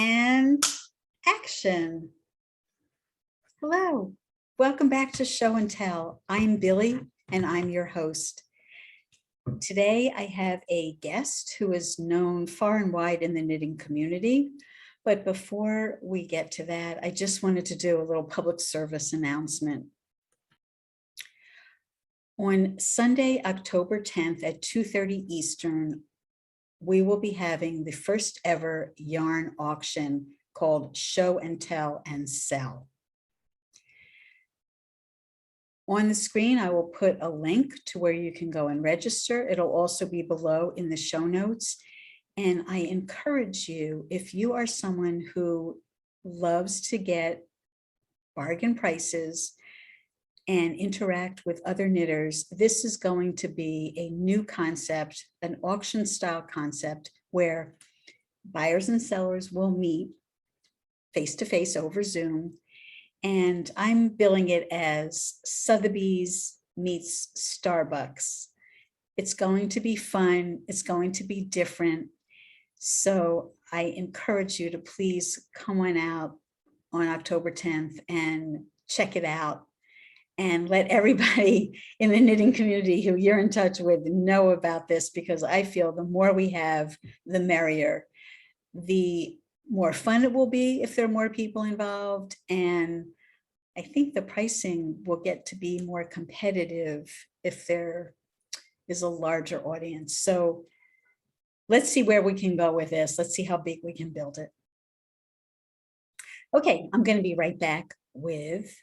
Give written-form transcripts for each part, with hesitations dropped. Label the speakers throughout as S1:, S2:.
S1: and action. Hello, welcome back to Show and Tell. I'm Billy and I'm your host. Today I have a guest who is known far and wide in the knitting community. But before we get to that, I just wanted to do a little public service announcement. On Sunday, October 10th at 2:30 Eastern, we will be having the first ever yarn auction called Show and Tell and Sell. On the screen, I will put a link to where you can go and register. It'll also be below in the show notes. And I encourage you, if you are someone who loves to get bargain prices and interact with other knitters, this is going to be a new concept, an auction style concept where buyers and sellers will meet face-to-face over Zoom. And I'm billing it as Sotheby's meets Starbucks. It's going to be fun. It's going to be different. So I encourage you to please come on out on October 10th and check it out and let everybody in the knitting community who you're in touch with know about this, because I feel the more we have, the merrier. The more fun it will be if there are more people involved. And I think the pricing will get to be more competitive if there is a larger audience. So let's see where we can go with this. Let's see how big we can build it. Okay, I'm going to be right back with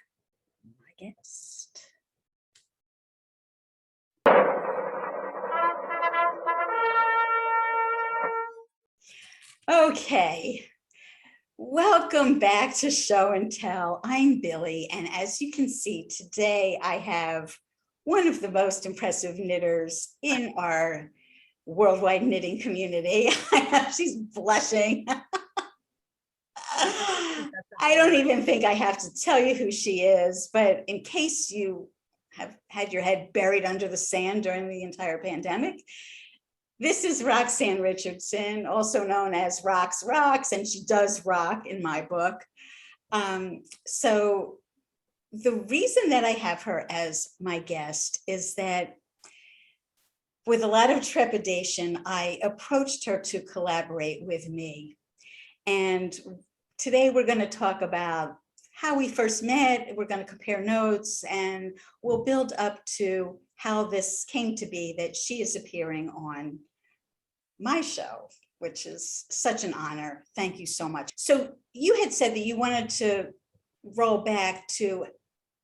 S1: my guest. Okay, welcome back to Show and Tell. I'm Billy, and as you can see today, I have one of the most impressive knitters in our worldwide knitting community. She's blushing. I don't even think I have to tell you who she is, but in case you have had your head buried under the sand during the entire pandemic, this is Roxanne Richardson, also known as Rox Rocks, and she does rock in my book. So the reason that I have her as my guest is that with a lot of trepidation, I approached her to collaborate with me. And today we're going to talk about how we first met. We're going to compare notes, and we'll build up to how this came to be that she is appearing on my show, which is such an honor. Thank you so much. So you had said that you wanted to roll back to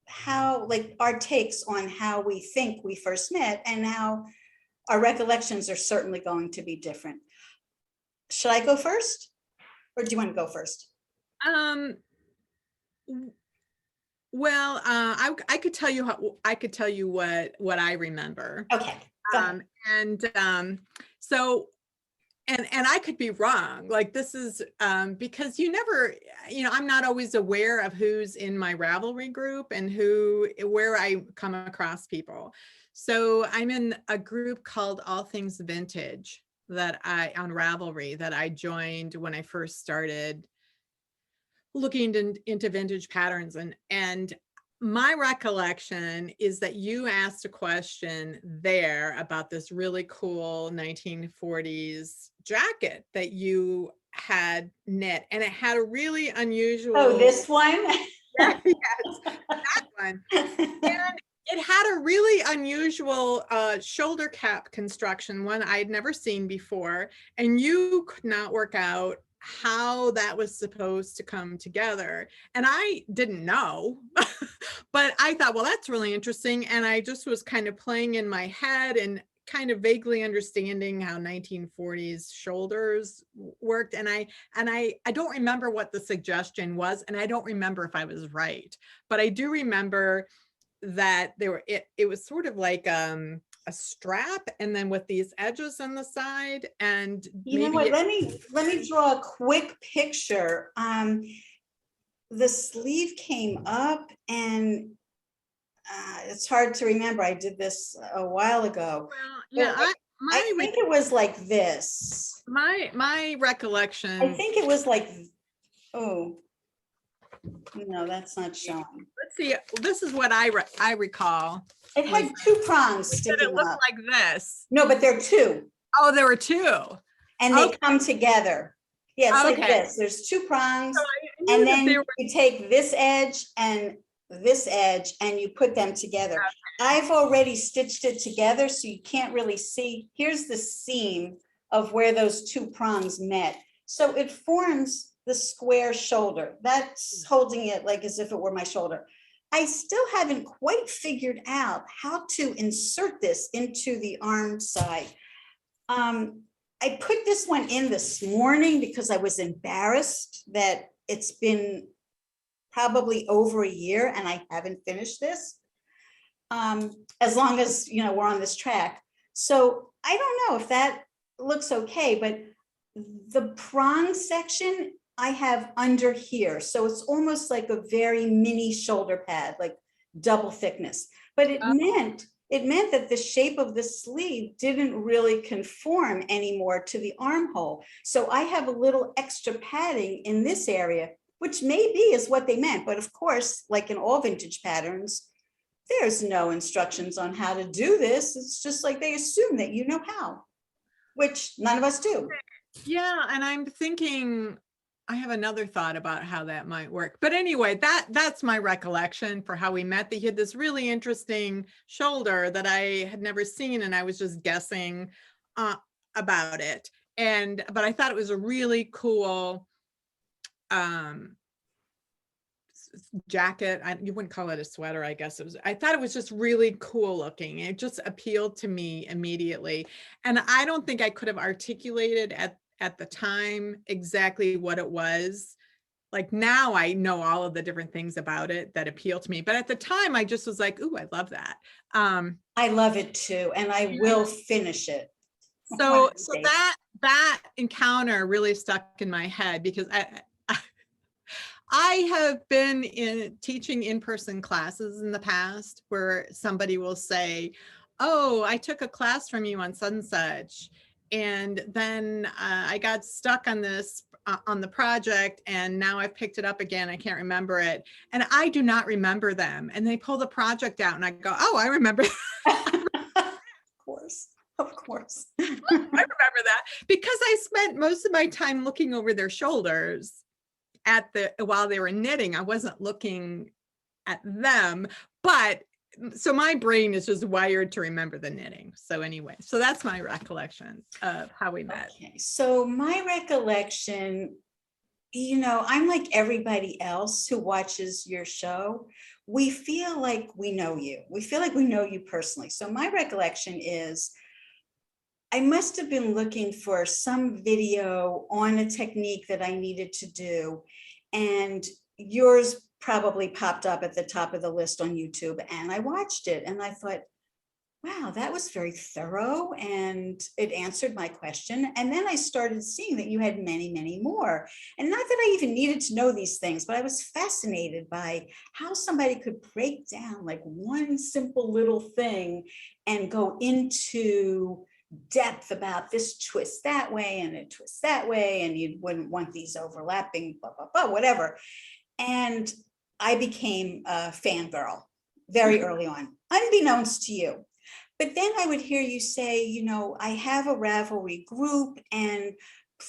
S1: how, like, our takes on how we think we first met and how our recollections are certainly going to be different. Should I go first, or do you want to go first?
S2: Well, I could tell you what I remember.
S1: Okay.
S2: So I could be wrong. Like, this is because you never, I'm not always aware of who's in my Ravelry group and where I come across people. So I'm in a group called All Things Vintage on Ravelry that I joined when I first started looking into vintage patterns. And my recollection is that you asked a question there about this really cool 1940s jacket that you had knit, and it had a really unusual—
S1: Oh, this one?
S2: Yes, that one. And it had a really unusual shoulder cap construction, one I'd never seen before, and you could not work out how that was supposed to come together. And I didn't know, but I thought, well, that's really interesting. And I just was kind of playing in my head and kind of vaguely understanding how 1940s shoulders worked. And I don't remember what the suggestion was, and I don't remember if I was right, but I do remember that it was sort of like a strap, and then with these edges on the side. And
S1: you know what, let me draw a quick picture. The sleeve came up, and it's hard to remember. I did this a while ago.
S2: Well, yeah,
S1: I think it was like this.
S2: My recollection—
S1: I think it was like Oh, no, that's not showing.
S2: Let's see. This is what I recall.
S1: It had two prongs
S2: That
S1: sticking
S2: it looked
S1: up.
S2: like this.
S1: No, but they're two.
S2: Oh, there were two.
S1: And they
S2: Okay.
S1: come together. Yeah, it's like
S2: Okay.
S1: this. There's two prongs.
S2: So I knew
S1: And
S2: that
S1: then
S2: they were-
S1: you take this edge and you put them together. I've already stitched it together, so you can't really see. Here's the seam of where those two prongs met. So it forms the square shoulder. That's holding it like as if it were my shoulder. I still haven't quite figured out how to insert this into the arm side. I put this one in this morning because I was embarrassed that it's been probably over a year and I haven't finished this. As long as, you know, we're on this track. So I don't know if that looks okay, but the prong section I have under here. So it's almost like a very mini shoulder pad, like double thickness. But it meant that the shape of the sleeve didn't really conform anymore to the armhole. So I have a little extra padding in this area, which maybe is what they meant. But of course, like in all vintage patterns, there's no instructions on how to do this. It's just like they assume that you know how, which none of us do.
S2: Yeah, and I'm thinking, I have another thought about how that might work. But anyway, that's my recollection for how we met. He had this really interesting shoulder that I had never seen, and I was just guessing about it. But I thought it was a really cool jacket. You wouldn't call it a sweater, I guess. I thought it was just really cool looking. It just appealed to me immediately. And I don't think I could have articulated at the time exactly what it was. Like now I know all of the different things about it that appeal to me. But at the time I just was like, ooh, I love that.
S1: I love it too. And I will finish it.
S2: So that encounter really stuck in my head because I have been teaching in-person classes in the past where somebody will say, oh, I took a class from you on such and such, and then I got stuck on this on the project, and now I've picked it up again. I can't remember it. And I do not remember them. And they pull the project out and I go, oh, I remember.
S1: Of course.
S2: I remember that because I spent most of my time looking over their shoulders while they were knitting. I wasn't looking at them, but so my brain is just wired to remember the knitting. So anyway, so that's my recollection of how we met.
S1: Okay, so my recollection, you know, I'm like everybody else who watches your show. We feel like we know you. We feel like we know you personally. So my recollection is I must have been looking for some video on a technique that I needed to do, and yours probably popped up at the top of the list on YouTube, and I watched it and I thought, wow, that was very thorough and it answered my question. And then I started seeing that you had many, many more. And not that I even needed to know these things, but I was fascinated by how somebody could break down like one simple little thing and go into depth about this twist that way and it twists that way, and you wouldn't want these overlapping, blah, blah, blah, whatever. And I became a fangirl very early on, unbeknownst to you. But then I would hear you say, you know, I have a Ravelry group and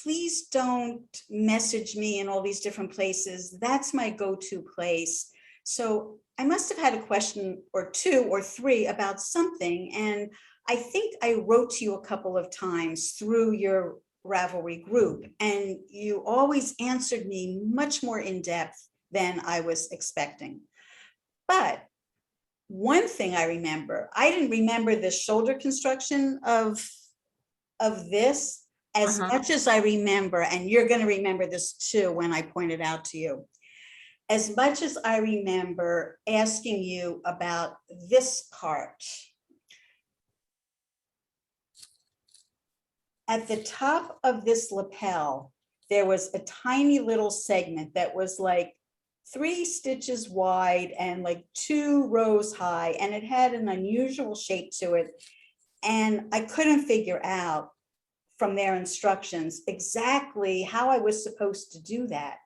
S1: please don't message me in all these different places. That's my go-to place. So I must have had a question or two or three about something. And I think I wrote to you a couple of times through your Ravelry group, and you always answered me much more in depth than I was expecting. But one thing I remember, I didn't remember the shoulder construction of this as much as I remember, and you're going to remember this too when I point it out to you, as much as I remember asking you about this part. At the top of this lapel, there was a tiny little segment that was like 3 stitches wide and like 2 rows high, and it had an unusual shape to it. And I couldn't figure out from their instructions exactly how I was supposed to do that.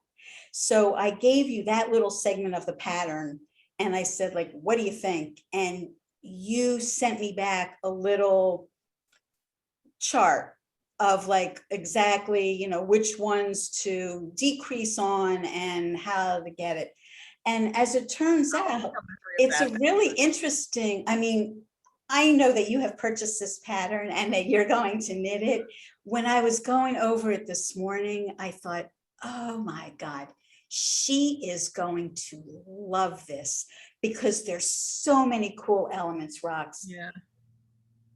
S1: So I gave you that little segment of the pattern and I said, like, what do you think? And you sent me back a little chart of like exactly, you know, which ones to decrease on and how to get it. And as it turns out, it's a really interesting, I mean, I know that you have purchased this pattern and that you're going to knit it. When I was going over it this morning, I thought, oh my God, she is going to love this because there's so many cool elements, Rox.
S2: Yeah.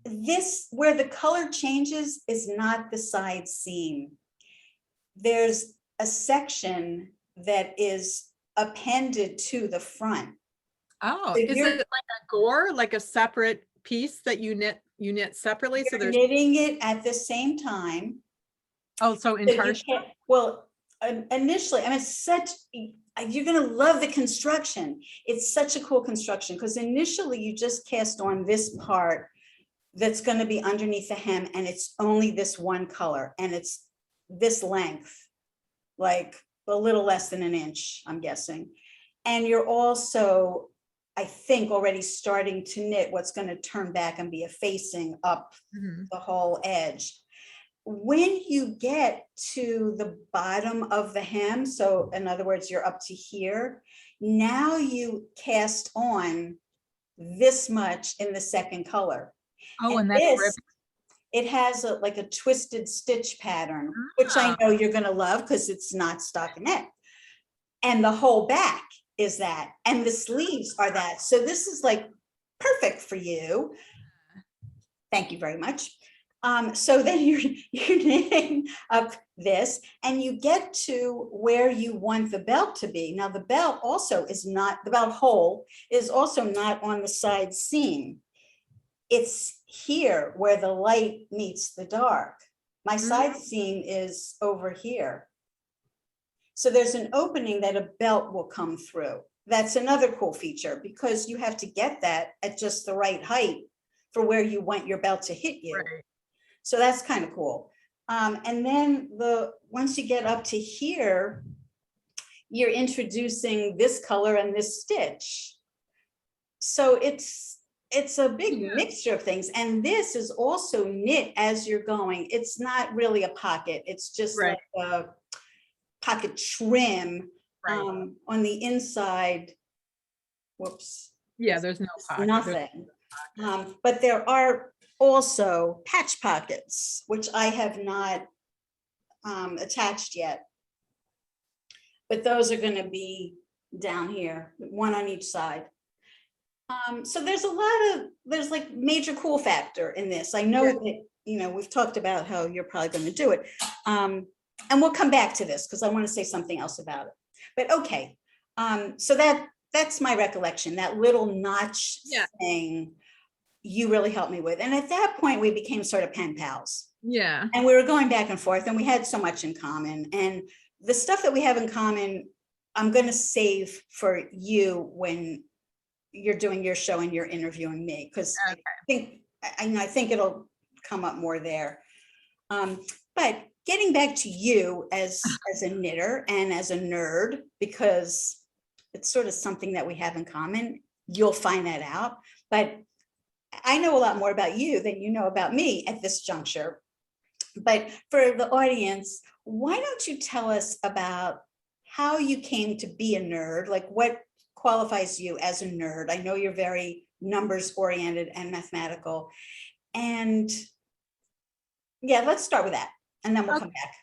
S1: This, where the color changes, is not the side seam. There's a section that is appended to the front.
S2: Oh,
S1: So
S2: is it like a gore, like a separate piece that you knit separately? So
S1: you're
S2: there's
S1: knitting it at the same time.
S2: so
S1: So you
S2: intarsia.
S1: can't, well, initially, I mean, it's such, you're gonna love the construction. It's such a cool construction because initially you just cast on this part that's going to be underneath the hem, and it's only this one color, and it's this length, like a little less than an inch, I'm guessing. And you're also, I think, already starting to knit what's going to turn back and be a facing up the whole edge. When you get to the bottom of the hem, so in other words, you're up to here, now you cast on this much in the second color.
S2: Oh,
S1: and
S2: and that's
S1: this, it has like a twisted stitch pattern, which I know you're going to love because it's not stockinette. And the whole back is that, and the sleeves are that. So this is like perfect for you. Thank you very much. So then you're knitting up this and you get to where you want the belt to be. Now the belt also is not, the belt hole is also not on the side seam. It's here where the light meets the dark. My side seam is over here. So there's an opening that a belt will come through. That's another cool feature because you have to get that at just the right height for where you want your belt to hit you. Right. So that's kind of cool. And then once you get up to here, you're introducing this color and this stitch. So it's a big mixture of things. And this is also knit as you're going. It's not really a pocket. It's just like a pocket trim on the inside. Whoops.
S2: Yeah, there's no pocket.
S1: Nothing. But there are also patch pockets, which I have not attached yet. But those are going to be down here, one on each side. So there's there's like major cool factor in this. I know that, you know, we've talked about how you're probably going to do it. And we'll come back to this because I want to say something else about it. But okay. So that's my recollection, that little notch thing you really helped me with. And at that point we became sort of pen pals.
S2: Yeah.
S1: And we were going back and forth and we had so much in common. And the stuff that we have in common, I'm going to save for you when you're doing your show and you're interviewing me, because I think it'll come up more there. But getting back to you as a knitter and as a nerd, because it's sort of something that we have in common, you'll find that out. But I know a lot more about you than you know about me at this juncture. But for the audience, why don't you tell us about how you came to be a nerd? Like, what qualifies you as a nerd? I know you're very numbers oriented and mathematical. And yeah, let's start with that and then we'll come back.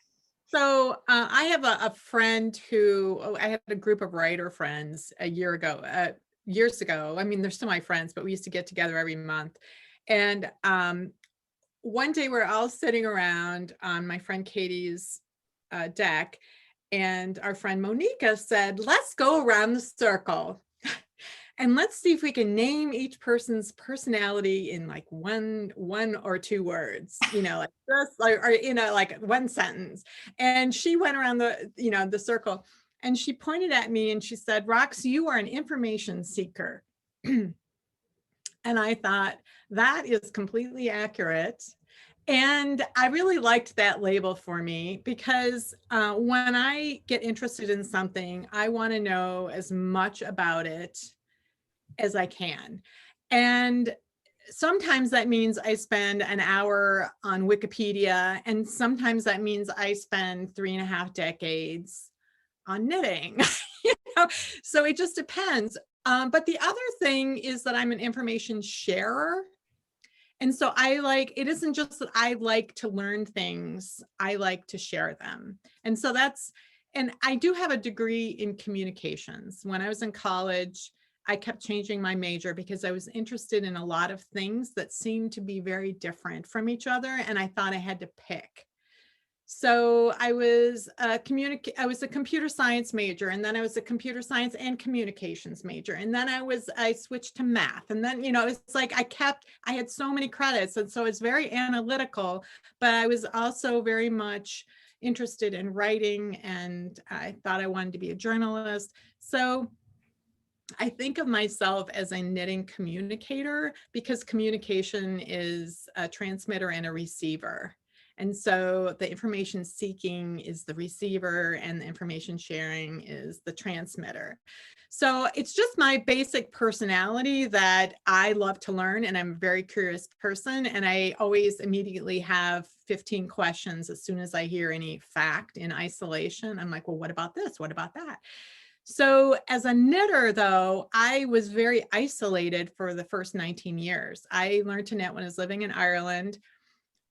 S2: So I have a friend who, I had a group of writer friends years ago. I mean, they're still my friends, but we used to get together every month. And one day we're all sitting around on my friend Katie's deck, and our friend Monica said, let's go around the circle and let's see if we can name each person's personality in like one or two words, you know, like just like, or, you know, like one sentence. And she went around the circle and she pointed at me and she said, Rox, you are an information seeker. And I thought that is completely accurate. And I really liked that label for me because when I get interested in something, I want to know as much about it as I can. And sometimes that means I spend an hour on Wikipedia, and sometimes that means I spend 3.5 decades on knitting. You know? So it just depends. But the other thing is that I'm an information sharer. And so it isn't just that I like to learn things, I like to share them. And so and I do have a degree in communications. When I was in college, I kept changing my major because I was interested in a lot of things that seemed to be very different from each other. And I thought I had to pick. So I was a computer science major, and then I was a computer science and communications major. And then I switched to math. And then, it's like I had so many credits. And so it's very analytical, but I was also very much interested in writing, and I thought I wanted to be a journalist. So I think of myself as a knitting communicator because communication is a transmitter and a receiver. And so the information seeking is the receiver and the information sharing is the transmitter. So it's just my basic personality that I love to learn, and I'm a very curious person. And I always immediately have 15 questions as soon as I hear any fact in isolation. I'm like, well, what about this? What about that? So as a knitter, though, I was very isolated for the first 19 years. I learned to knit when I was living in Ireland,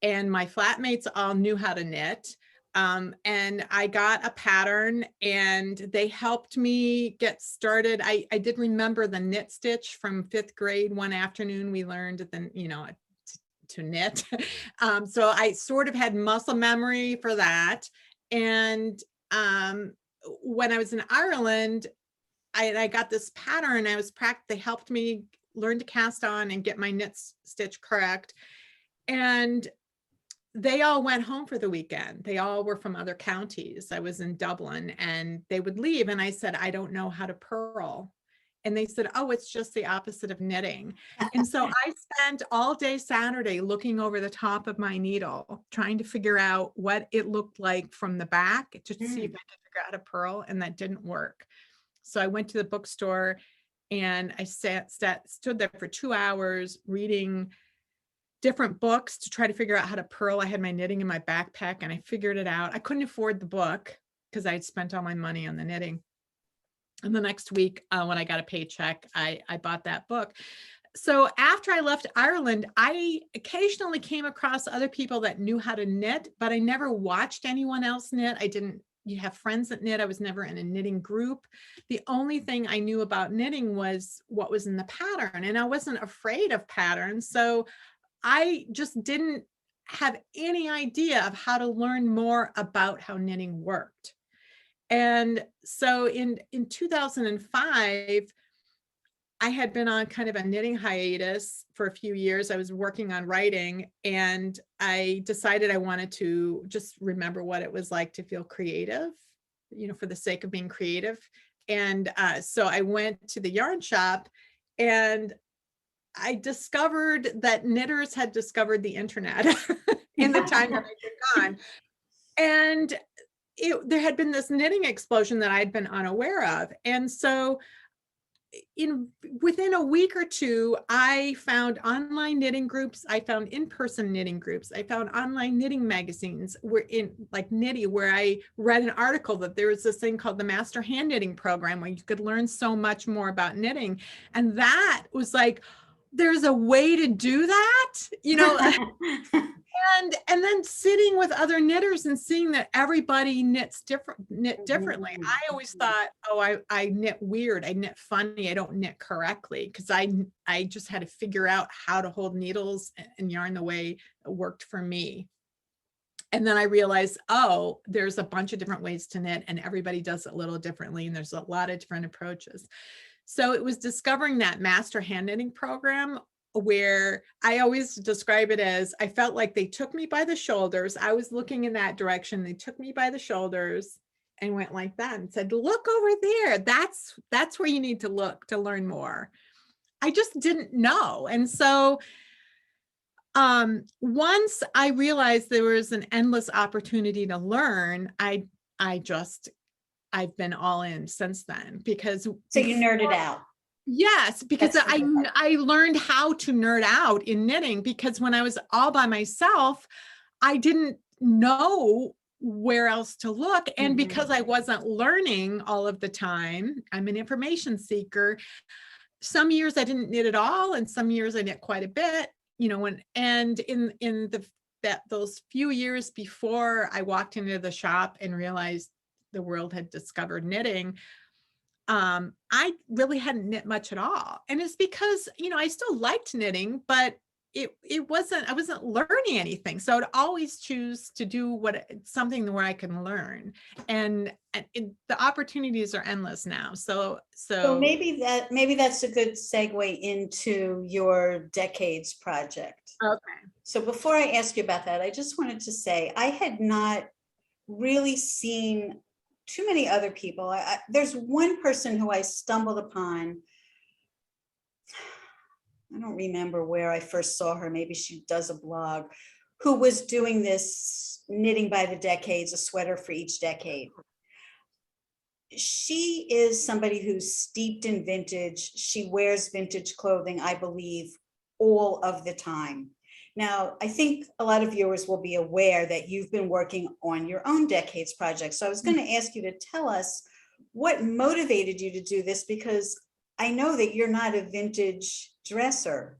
S2: and my flatmates all knew how to knit. And I got a pattern, and they helped me get started. I did remember the knit stitch from 5th grade. One afternoon, we learned to knit. So I sort of had muscle memory for that. And when I was in Ireland, I got this pattern. They helped me learn to cast on and get my knit stitch correct. And they all went home for the weekend. They all were from other counties. I was in Dublin, and they would leave. And I said, I don't know how to purl. And they said, oh, it's just the opposite of knitting. And so I spent all day Saturday looking over the top of my needle, trying to figure out what it looked like from the back to see if I could figure out how to purl. And that didn't work. So I went to the bookstore, and I stood there for 2 hours reading different books to try to figure out how to purl. I had my knitting in my backpack, and I figured it out. I couldn't afford the book because I had spent all my money on the knitting. And the next week, when I got a paycheck, I bought that book. So after I left Ireland, I occasionally came across other people that knew how to knit, but I never watched anyone else knit. You have friends that knit. I was never in a knitting group. The only thing I knew about knitting was what was in the pattern, and I wasn't afraid of patterns. So I just didn't have any idea of how to learn more about how knitting worked. And so in 2005, I had been on kind of a knitting hiatus for a few years. I was working on writing, and I decided I wanted to just remember what it was like to feel creative, for the sake of being creative. And so I went to the yarn shop, and I discovered that knitters had discovered the internet in the time that I'd been gone. And there had been this knitting explosion that I'd been unaware of. And so within a week or two, I found online knitting groups. I found in-person knitting groups. I found online knitting magazines where I read an article that there was this thing called the Master Hand Knitting Program where you could learn so much more about knitting. And that was like, there's a way to do that, and then sitting with other knitters and seeing that everybody knit differently. I always thought, oh, I knit weird. I knit funny. I don't knit correctly because I just had to figure out how to hold needles and yarn the way it worked for me. And then I realized, oh, there's a bunch of different ways to knit, and everybody does it a little differently. And there's a lot of different approaches. So it was discovering that Master Hand Knitting Program where I always describe it as I felt like they took me by the shoulders. I was looking in that direction. They took me by the shoulders and went like that and said, look over there. That's where you need to look to learn more. I just didn't know. And so Once I realized there was an endless opportunity to learn, I've been all in since then, because
S1: So you nerded out.
S2: yes, because
S1: That's the good part.
S2: I learned how to nerd out in knitting, because when I was all by myself, I didn't know where else to look. And because I wasn't learning all of the time, I'm an information seeker. Some years I didn't knit at all, and some years I knit quite a bit, and in those few years before I walked into the shop and realized the world had discovered knitting, I really hadn't knit much at all. And it's because, I still liked knitting, but I wasn't learning anything. So I'd always choose to do something where I can learn. And the opportunities are endless now. So
S1: maybe that's a good segue into your decades project.
S2: okay.
S1: So before I ask you about that, I just wanted to say I had not really seen too many other people. There's one person who I stumbled upon. I don't remember where I first saw her. Maybe she does a blog, who was doing this knitting by the decades, a sweater for each decade. She is somebody who's steeped in vintage. She wears vintage clothing, I believe, all of the time. Now, I think a lot of viewers will be aware that you've been working on your own decades project. So I was going to ask you to tell us what motivated you to do this, because I know that you're not a vintage dresser.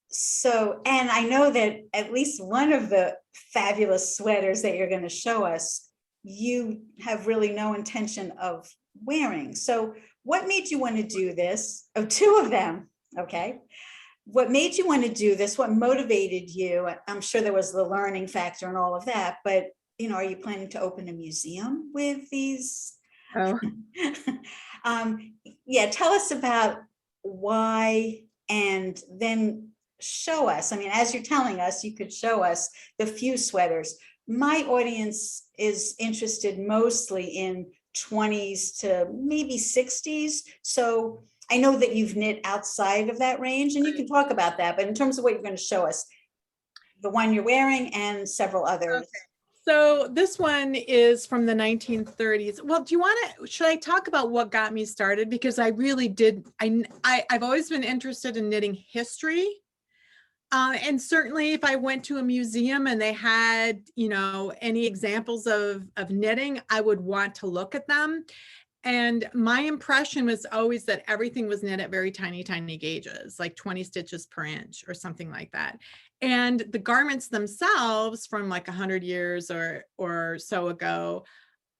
S1: So, and I know that at least one of the fabulous sweaters that you're going to show us, you have really no intention of wearing. So what made you want to do this? Oh, two of them. Okay. What made you want to do this? What motivated you? I'm sure there was the learning factor and all of that, but are you planning to open a museum with these?
S2: Oh.
S1: Yeah, tell us about why, and then show us. I mean, as you're telling us, you could show us the few sweaters. My audience is interested mostly in 20s to maybe 60s. So I know that you've knit outside of that range, and you can talk about that, but in terms of what you're going to show us, the one you're wearing and several others.
S2: Okay. So this one is from the 1930s. Well, should I talk about what got me started? Because I really did. I've always been interested in knitting history. And certainly if I went to a museum and they had, any examples of knitting, I would want to look at them. And my impression was always that everything was knit at very tiny, tiny gauges, like 20 stitches per inch or something like that. And the garments themselves from like 100 years or so ago,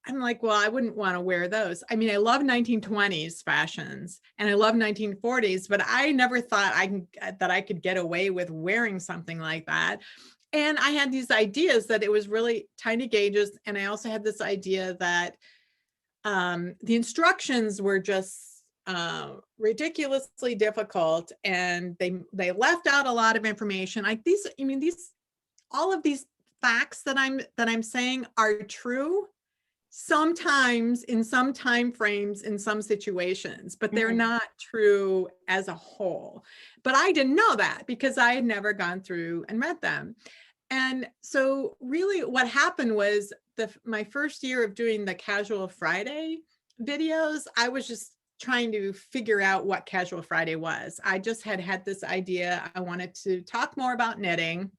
S2: I'm like, well, I wouldn't want to wear those. I mean, I love 1920s fashions and I love 1940s, but I never thought that I could get away with wearing something like that. And I had these ideas that it was really tiny gauges. And I also had this idea that the instructions were just ridiculously difficult, and they left out a lot of information. All of these facts that I'm saying are true sometimes in some time frames in some situations, but they're not true as a whole. But I didn't know that because I had never gone through and read them. And so really what happened was my first year of doing the Casual Friday videos, I was just trying to figure out what Casual Friday was. I just had this idea. I wanted to talk more about knitting.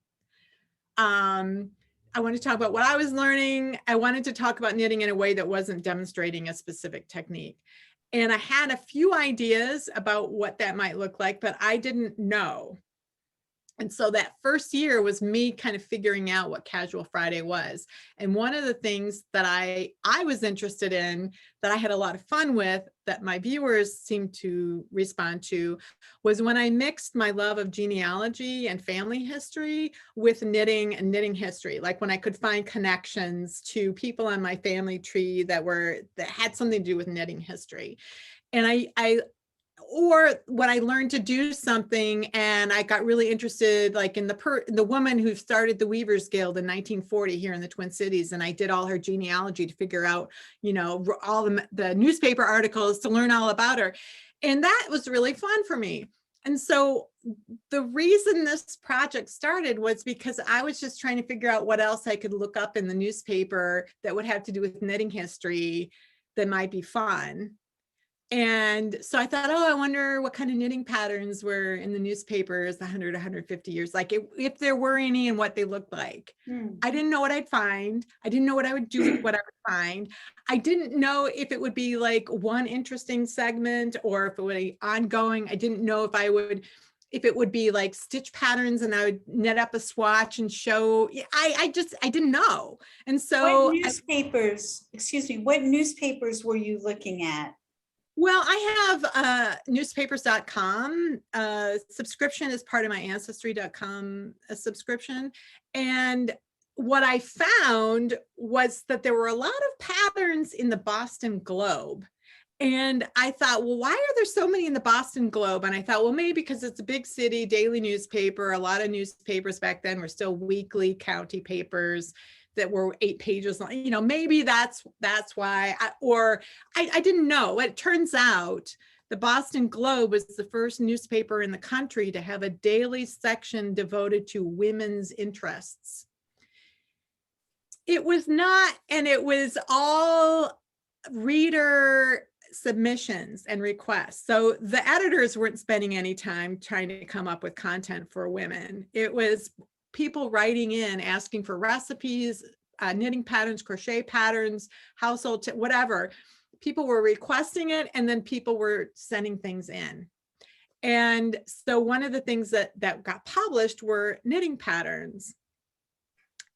S2: I wanted to talk about what I was learning. I wanted to talk about knitting in a way that wasn't demonstrating a specific technique. And I had a few ideas about what that might look like, but I didn't know. And so that first year was me kind of figuring out what Casual Friday was. And one of the things that I was interested in, that I had a lot of fun with, that my viewers seemed to respond to, was when I mixed my love of genealogy and family history with knitting and knitting history. Like when I could find connections to people on my family tree that had something to do with knitting history. And or when I learned to do something and I got really interested, like in the woman who started the Weavers Guild in 1940 here in the Twin Cities, and I did all her genealogy to figure out, all the newspaper articles to learn all about her. And that was really fun for me. And so the reason this project started was because I was just trying to figure out what else I could look up in the newspaper that would have to do with knitting history that might be fun. And so I thought, oh, I wonder what kind of knitting patterns were in the newspapers 100, 150 years, like if there were any and what they looked like. I didn't know what I'd find. I didn't know what I would do with what I would find. I didn't know if it would be like one interesting segment or if it would be ongoing. I didn't know if it would be like stitch patterns and I would knit up a swatch and show. I didn't know. And so
S1: what newspapers were you looking at?
S2: Well, I have newspapers.com subscription as part of my ancestry.com subscription. And what I found was that there were a lot of patterns in the Boston Globe. And I thought, well, why are there so many in the Boston Globe? And I thought, well, maybe because it's a big city, daily newspaper. A lot of newspapers back then were still weekly county papers that were 8 pages long. You know, maybe that's why, I didn't know. It turns out the Boston Globe was the first newspaper in the country to have a daily section devoted to women's interests. It was not, and it was all reader submissions and requests. So the editors weren't spending any time trying to come up with content for women. It was people writing in, asking for recipes, knitting patterns, crochet patterns, household, whatever. People were requesting it, and then people were sending things in. And so one of the things that got published were knitting patterns.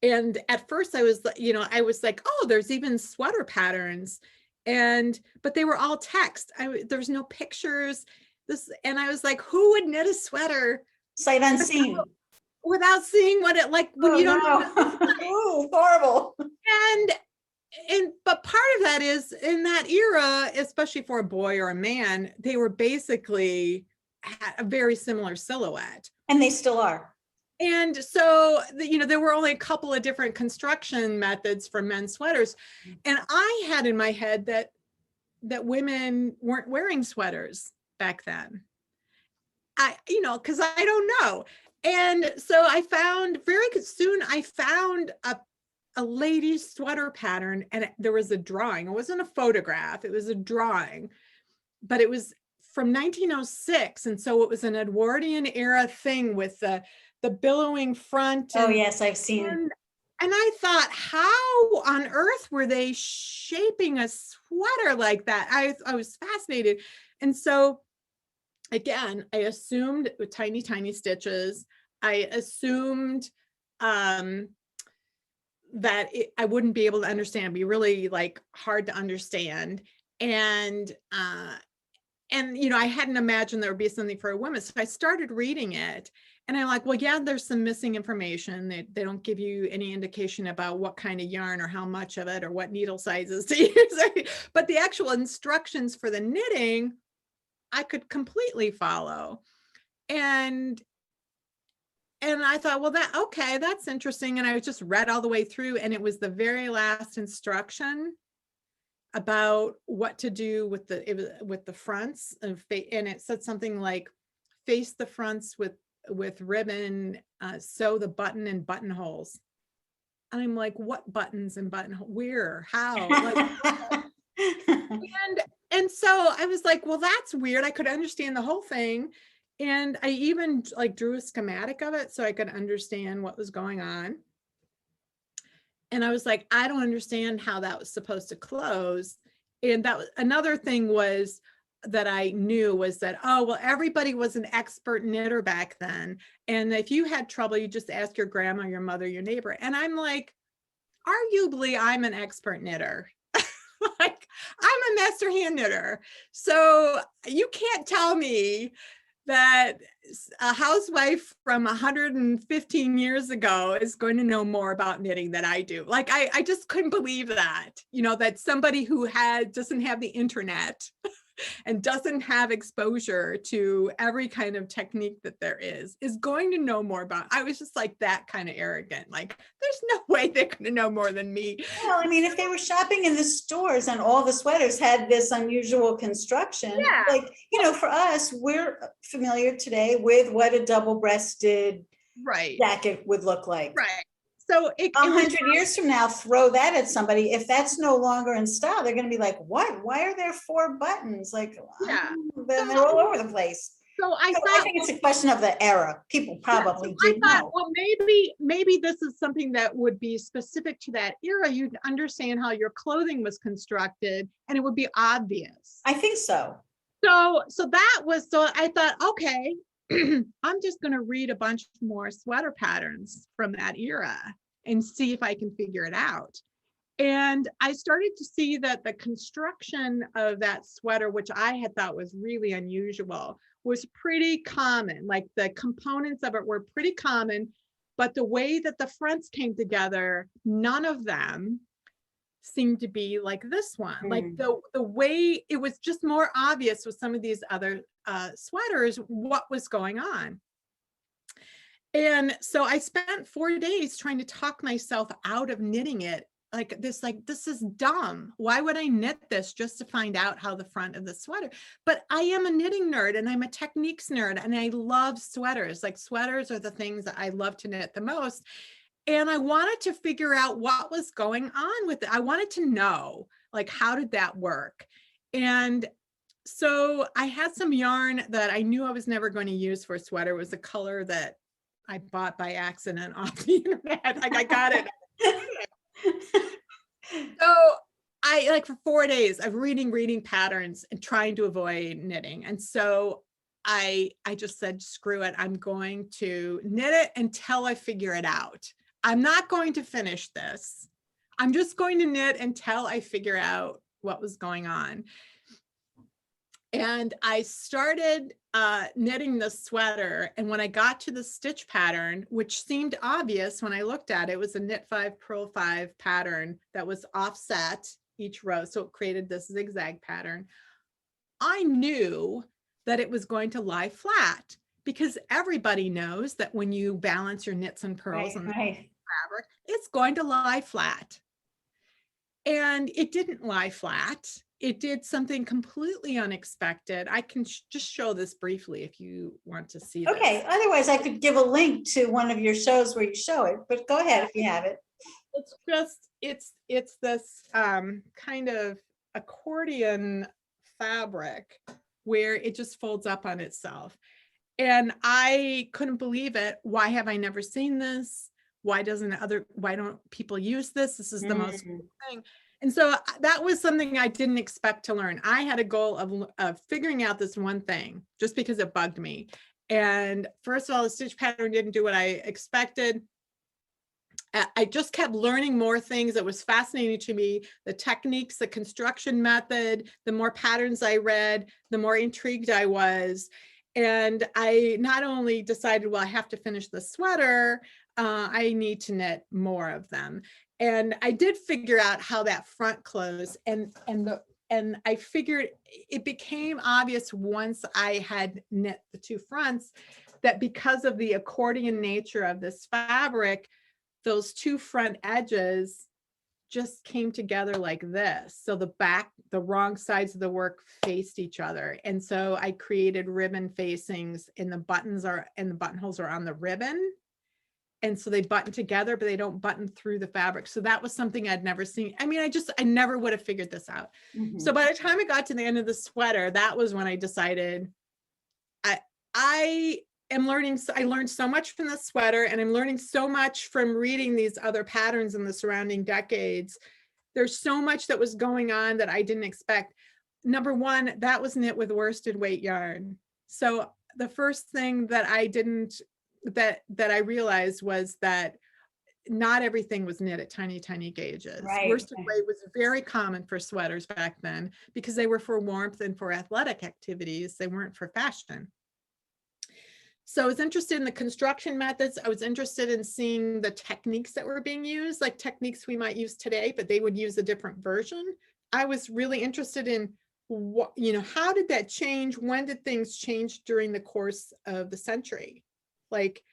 S2: And at first I was like, oh, there's even sweater patterns. But they were all text. There was no pictures. And I was like, who would knit a sweater
S1: sight unseen
S2: without seeing what it like when you don't know?
S1: Oh, horrible.
S2: But part of that is in that era, especially for a boy or a man, they were basically had a very similar silhouette.
S1: And they still are.
S2: And so, there were only a couple of different construction methods for men's sweaters. And I had in my head that women weren't wearing sweaters back then. Because I don't know. And so I found very soon, I found a lady's sweater pattern, and there was a drawing. It wasn't a photograph, it was a drawing, but it was from 1906. And so it was an Edwardian era thing with the billowing front.
S1: Oh, yes, I've seen it.
S2: And I thought, how on earth were they shaping a sweater like that? I was fascinated. And so again, I assumed with tiny, tiny stitches, I assumed that I wouldn't be able to understand, it'd be really like hard to understand. And I hadn't imagined there would be something for a woman. So I started reading it, and I'm like, well, yeah, there's some missing information. They don't give you any indication about what kind of yarn or how much of it or what needle sizes to use. But the actual instructions for the knitting, I could completely follow. And I thought, well, that's interesting. And I just read all the way through, and it was the very last instruction about what to do with the fronts, and it said something like, face the fronts with ribbon, sew the button and buttonholes. And I'm like, what buttons and buttonholes? Where? How? Like, and so I was like, well, that's weird. I could understand the whole thing. And I even like drew a schematic of it so I could understand what was going on. And I was like, I don't understand how that was supposed to close. And that was another thing was that I knew was that, oh, well, everybody was an expert knitter back then. And if you had trouble, you just ask your grandma, your mother, your neighbor. And I'm like, arguably, I'm an expert knitter. Like, I'm a master hand knitter. So you can't tell me that a housewife from 115 years ago is going to know more about knitting than I do. Like, I just couldn't believe that, that somebody who doesn't have the internet and doesn't have exposure to every kind of technique that there is going to know more about. I was just like that kind of arrogant. Like, there's no way they're going to know more than me.
S1: Well, I mean, if they were shopping in the stores and all the sweaters had this unusual construction,
S2: Yeah.
S1: like, you know, for us, we're familiar today with what a double-breasted
S2: Right.
S1: jacket would look like.
S2: Right. So it
S1: 100 years from now, throw that at somebody. If that's no longer in style, they're going to be like, what? Why are there 4 buttons? Like,
S2: Yeah.
S1: then they're all over the place.
S2: So I
S1: So I think it's a question of the era. People probably did know.
S2: Well, maybe this is something that would be specific to that era. You'd understand how your clothing was constructed, and it would be obvious.
S1: I think so.
S2: So I thought, okay, I'm just going to read a bunch more sweater patterns from that era and see if I can figure it out. And I started to see that the construction of that sweater, which I had thought was really unusual, was pretty common. Like, the components of it were pretty common, but the way that the fronts came together, none of them seemed to be like this one. Like, the way it was just more obvious with some of these other sweaters what was going on. And so I spent 4 days trying to talk myself out of knitting it. Like, this is dumb. Why would I knit this just to find out how the front of the sweater? But I am a knitting nerd, and I'm a techniques nerd, and I love sweaters. Like, sweaters are the things that I love to knit the most. And I wanted to figure out what was going on with it. I wanted to know, like, how did that work? And so I had some yarn that I knew I was never going to use for a sweater. It was a color that I bought by accident off the internet. Like, I got it. So I, like, for 4 days of reading patterns and trying to avoid knitting. And so I just said, screw it. I'm going to knit it until I figure it out. I'm not going to finish this. I'm just going to knit until I figure out what was going on. And I started knitting the sweater. And when I got to the stitch pattern, which seemed obvious when I looked at it, it was a knit 5, purl 5 pattern that was offset each row. So it created this zigzag pattern. I knew that it was going to lie flat, because everybody knows that when you balance your knits and purls on the fabric, it's going to lie flat. And it didn't lie flat. It did something completely unexpected. I can just show this briefly if you want to see this.
S1: Okay, otherwise I could give a link to one of your shows where you show it, but go ahead if you have it.
S2: It's just, it's this kind of accordion fabric where it just folds up on itself. And I couldn't believe it. Why have I never seen this? Why don't people use this? This is the most cool thing. And so that was something I didn't expect to learn. I had a goal of figuring out this one thing just because it bugged me. And first of all, the stitch pattern didn't do what I expected. I just kept learning more things. It was fascinating to me, the techniques, the construction method. The more patterns I read, the more intrigued I was. And I not only decided, well, I have to finish the sweater, I need to knit more of them. And I did figure out how that front closed, and I figured it became obvious once I had knit the 2 fronts that because of the accordion nature of this fabric, those 2 front edges just came together like this. So the wrong sides of the work faced each other. And so I created ribbon facings, and the buttonholes are on the ribbon. And so they button together, but they don't button through the fabric. So that was something I'd never seen. I mean, I never would have figured this out. So by the time I got to the end of the sweater, that was when I decided I learned so much from the sweater, and I'm learning so much from reading these other patterns in the surrounding decades. There's so much that was going on that I didn't expect. Number one, that was knit with worsted weight yarn. So the first thing that I realized was that not everything was knit at tiny, tiny gauges. Worsted weight was very common for sweaters back then because they were for warmth and for athletic activities. They weren't for fashion. So I was interested in the construction methods. I was interested in seeing the techniques that were being used, like techniques we might use today, but they would use a different version. I was really interested in what, how did that change? When did things change during the course of the century? Like,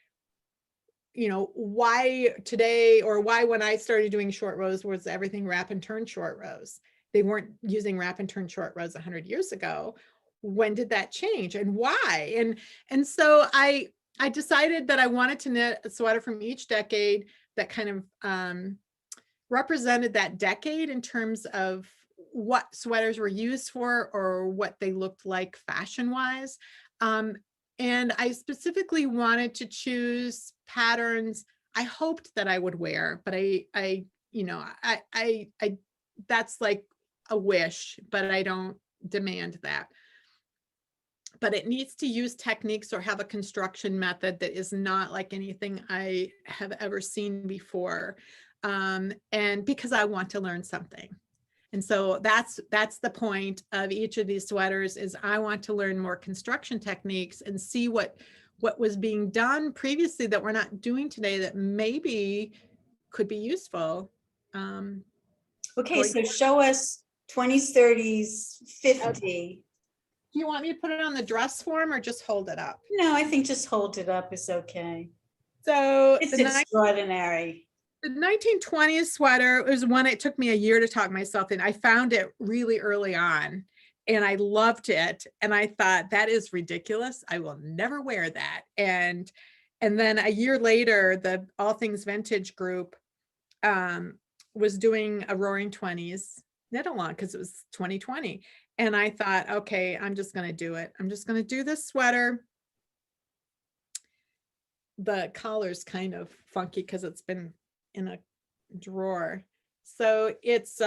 S2: why today, or why when I started doing short rows was everything wrap and turn short rows? They weren't using wrap and turn short rows 100 years ago. When did that change and why? And so I decided that I wanted to knit a sweater from each decade that kind of represented that decade in terms of what sweaters were used for or what they looked like fashion wise. And I specifically wanted to choose patterns I hoped that I would wear, but I that's like a wish, but I don't demand that. But it needs to use techniques or have a construction method that is not like anything I have ever seen before. And because I want to learn something. And so that's the point of each of these sweaters is I want to learn more construction techniques and see what was being done previously that we're not doing today that maybe could be useful.
S1: Okay, so show us 20s, 30s, 50.
S2: Okay. Do you want me to put it on the dress form or just hold it up?
S1: No, I think just hold it up is okay.
S2: So
S1: it's extraordinary.
S2: The 1920s sweater was one it took me a year to talk myself in. I found it really early on and I loved it. And I thought, that is ridiculous. I will never wear that. And then a year later, the All Things Vintage group was doing a Roaring 20s knit along because it was 2020. And I thought, okay, I'm just going to do it. I'm just going to do this sweater. The collar's kind of funky because it's been in a drawer. So it's,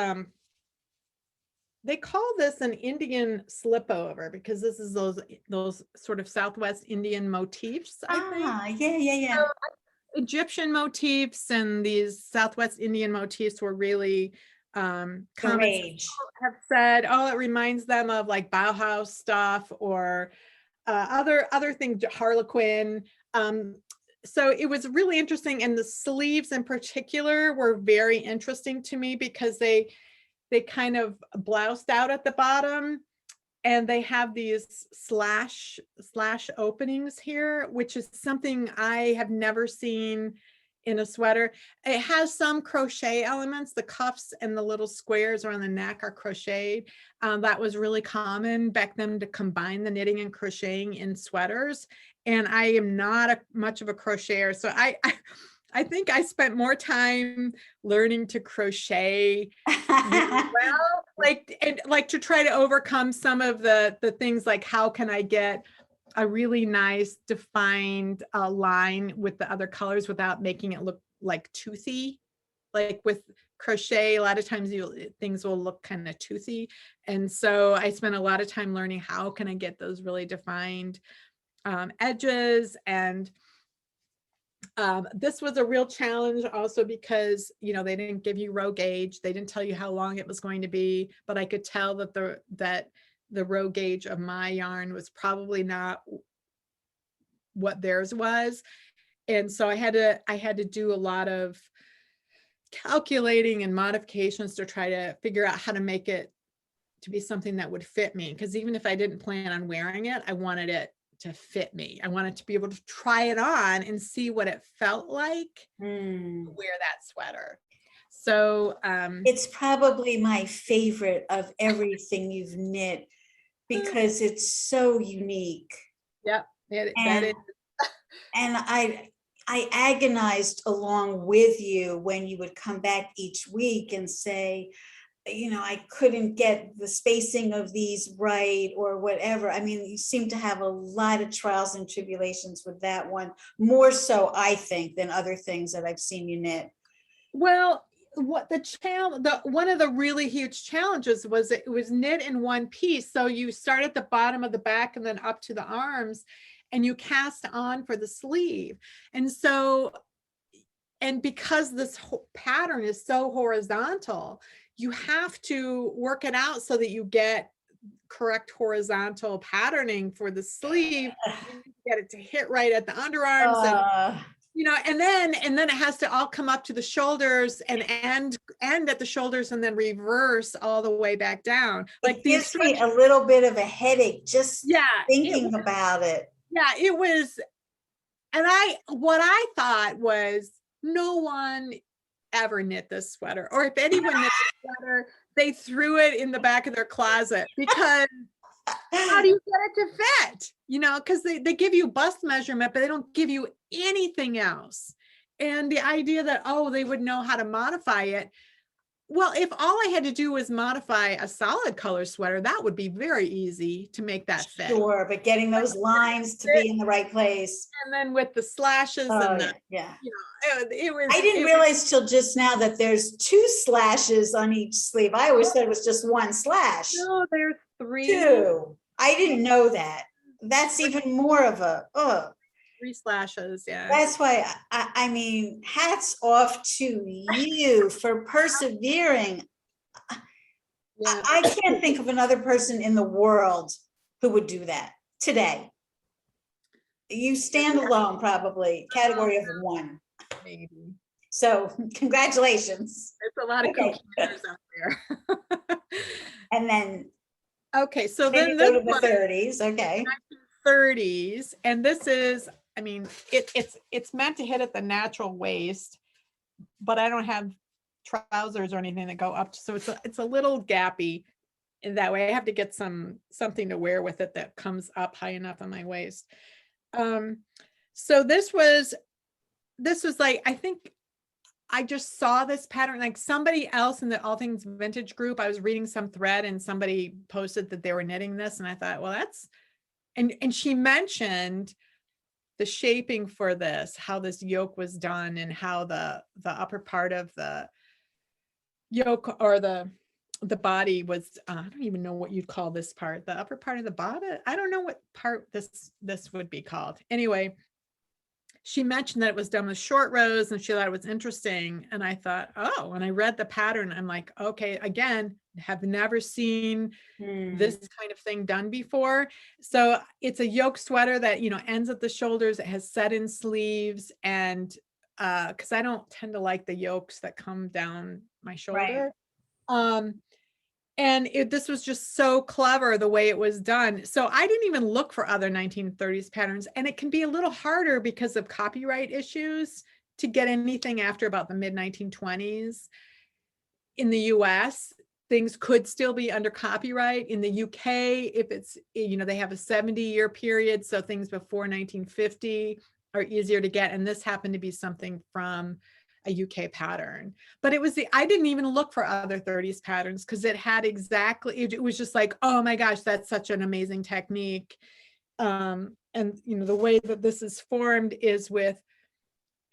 S2: they call this an Indian slipover because this is those sort of Southwest Indian motifs, I think.
S1: Yeah.
S2: So, Egyptian motifs and these Southwest Indian motifs were really common. Have said, oh, it reminds them of like Bauhaus stuff or other things, Harlequin. So it was really interesting, and the sleeves in particular were very interesting to me because they kind of bloused out at the bottom, and they have these slash openings here, which is something I have never seen in a sweater. It has some crochet elements. The cuffs and the little squares around the neck are crocheted. That was really common back then to combine the knitting and crocheting in sweaters. And I am not much of a crocheter. So I think I spent more time learning to crochet well, like to try to overcome some of the things like how can I get a really nice defined line with the other colors without making it look like toothy. Like with crochet, a lot of times things will look kind of toothy. And so I spent a lot of time learning how can I get those really defined edges. And this was a real challenge also because, they didn't give you row gauge. They didn't tell you how long it was going to be, but I could tell that the row gauge of my yarn was probably not what theirs was. And so I had to do a lot of calculating and modifications to try to figure out how to make it to be something that would fit me. Because even if I didn't plan on wearing it, I wanted it to fit me. I wanted to be able to try it on and see what it felt like to wear that sweater. So
S1: it's probably my favorite of everything you've knit because it's so unique.
S2: Yep. That is.
S1: And I agonized along with you when you would come back each week and say, I couldn't get the spacing of these right or whatever. I mean, you seem to have a lot of trials and tribulations with that one, more so, I think, than other things that I've seen you knit.
S2: Well, what one of the really huge challenges was it was knit in one piece. So you start at the bottom of the back and then up to the arms, and you cast on for the sleeve. And so, and because this whole pattern is so horizontal, you have to work it out so that you get correct horizontal patterning for the sleeve. You get it to hit right at the underarms. you know, and then it has to all come up to the shoulders and end at the shoulders and then reverse all the way back down. Like
S1: It
S2: these
S1: gives me
S2: stretch,
S1: a little bit of a headache just
S2: yeah,
S1: thinking about it.
S2: yeah, it was. And what I thought was, no one ever knit this sweater, or if anyone knit the sweater, they threw it in the back of their closet, because how do you get it to fit? You know, because they give you bust measurement, but they don't give you anything else. And the idea that, oh, they would know how to modify it. Well, if all I had to do was modify a solid color sweater, that would be very easy to make that fit.
S1: Sure, but getting those lines to be in the right place.
S2: And then with the slashes and the,
S1: yeah.
S2: you know, it was.
S1: I didn't realize till just now that there's 2 slashes on each sleeve. I always thought it was just 1 slash.
S2: No, there's 3.
S1: 2. I didn't know that. That's even more of a,
S2: 3 slashes, yeah.
S1: That's why, I mean, hats off to you for persevering.
S2: Yeah.
S1: I can't think of another person in the world who would do that today. You stand alone, probably, category of 1.
S2: Maybe.
S1: So congratulations.
S2: There's a lot of
S1: Okay.
S2: computers out there.
S1: And then
S2: okay, so
S1: then
S2: then
S1: you
S2: this
S1: go to the
S2: one,
S1: 30s, okay.
S2: 30s, and this is, I mean, it's meant to hit at the natural waist, but I don't have trousers or anything that go up, so it's a little gappy in that way. I have to get something to wear with it that comes up high enough on my waist. So this was like, I think I just saw this pattern, like somebody else in the All Things Vintage group. I was reading some thread and somebody posted that they were knitting this, and I thought, well, that's, and she mentioned the shaping for this, how this yoke was done, and how the upper part of the yoke, or the body was, I don't even know what you'd call this part, the upper part of the body. I don't know what part this would be called. Anyway, she mentioned that it was done with short rows, and she thought it was interesting. And I thought, oh, when I read the pattern, I'm like, okay, again, have never seen this kind of thing done before. So it's a yoke sweater that, you know, ends at the shoulders. It has set in sleeves, and because I don't tend to like the yokes that come down my shoulder. Right. And this was just so clever the way it was done. So I didn't even look for other 1930s patterns. And it can be a little harder because of copyright issues to get anything after about the mid 1920s. In the US, things could still be under copyright. In the UK, if it's, you know, they have a 70-year period, so things before 1950 are easier to get. And this happened to be something from a UK pattern, but it was I didn't even look for other 30s patterns, because it had exactly, it was just like, oh my gosh, that's such an amazing technique. And you know, the way that this is formed is with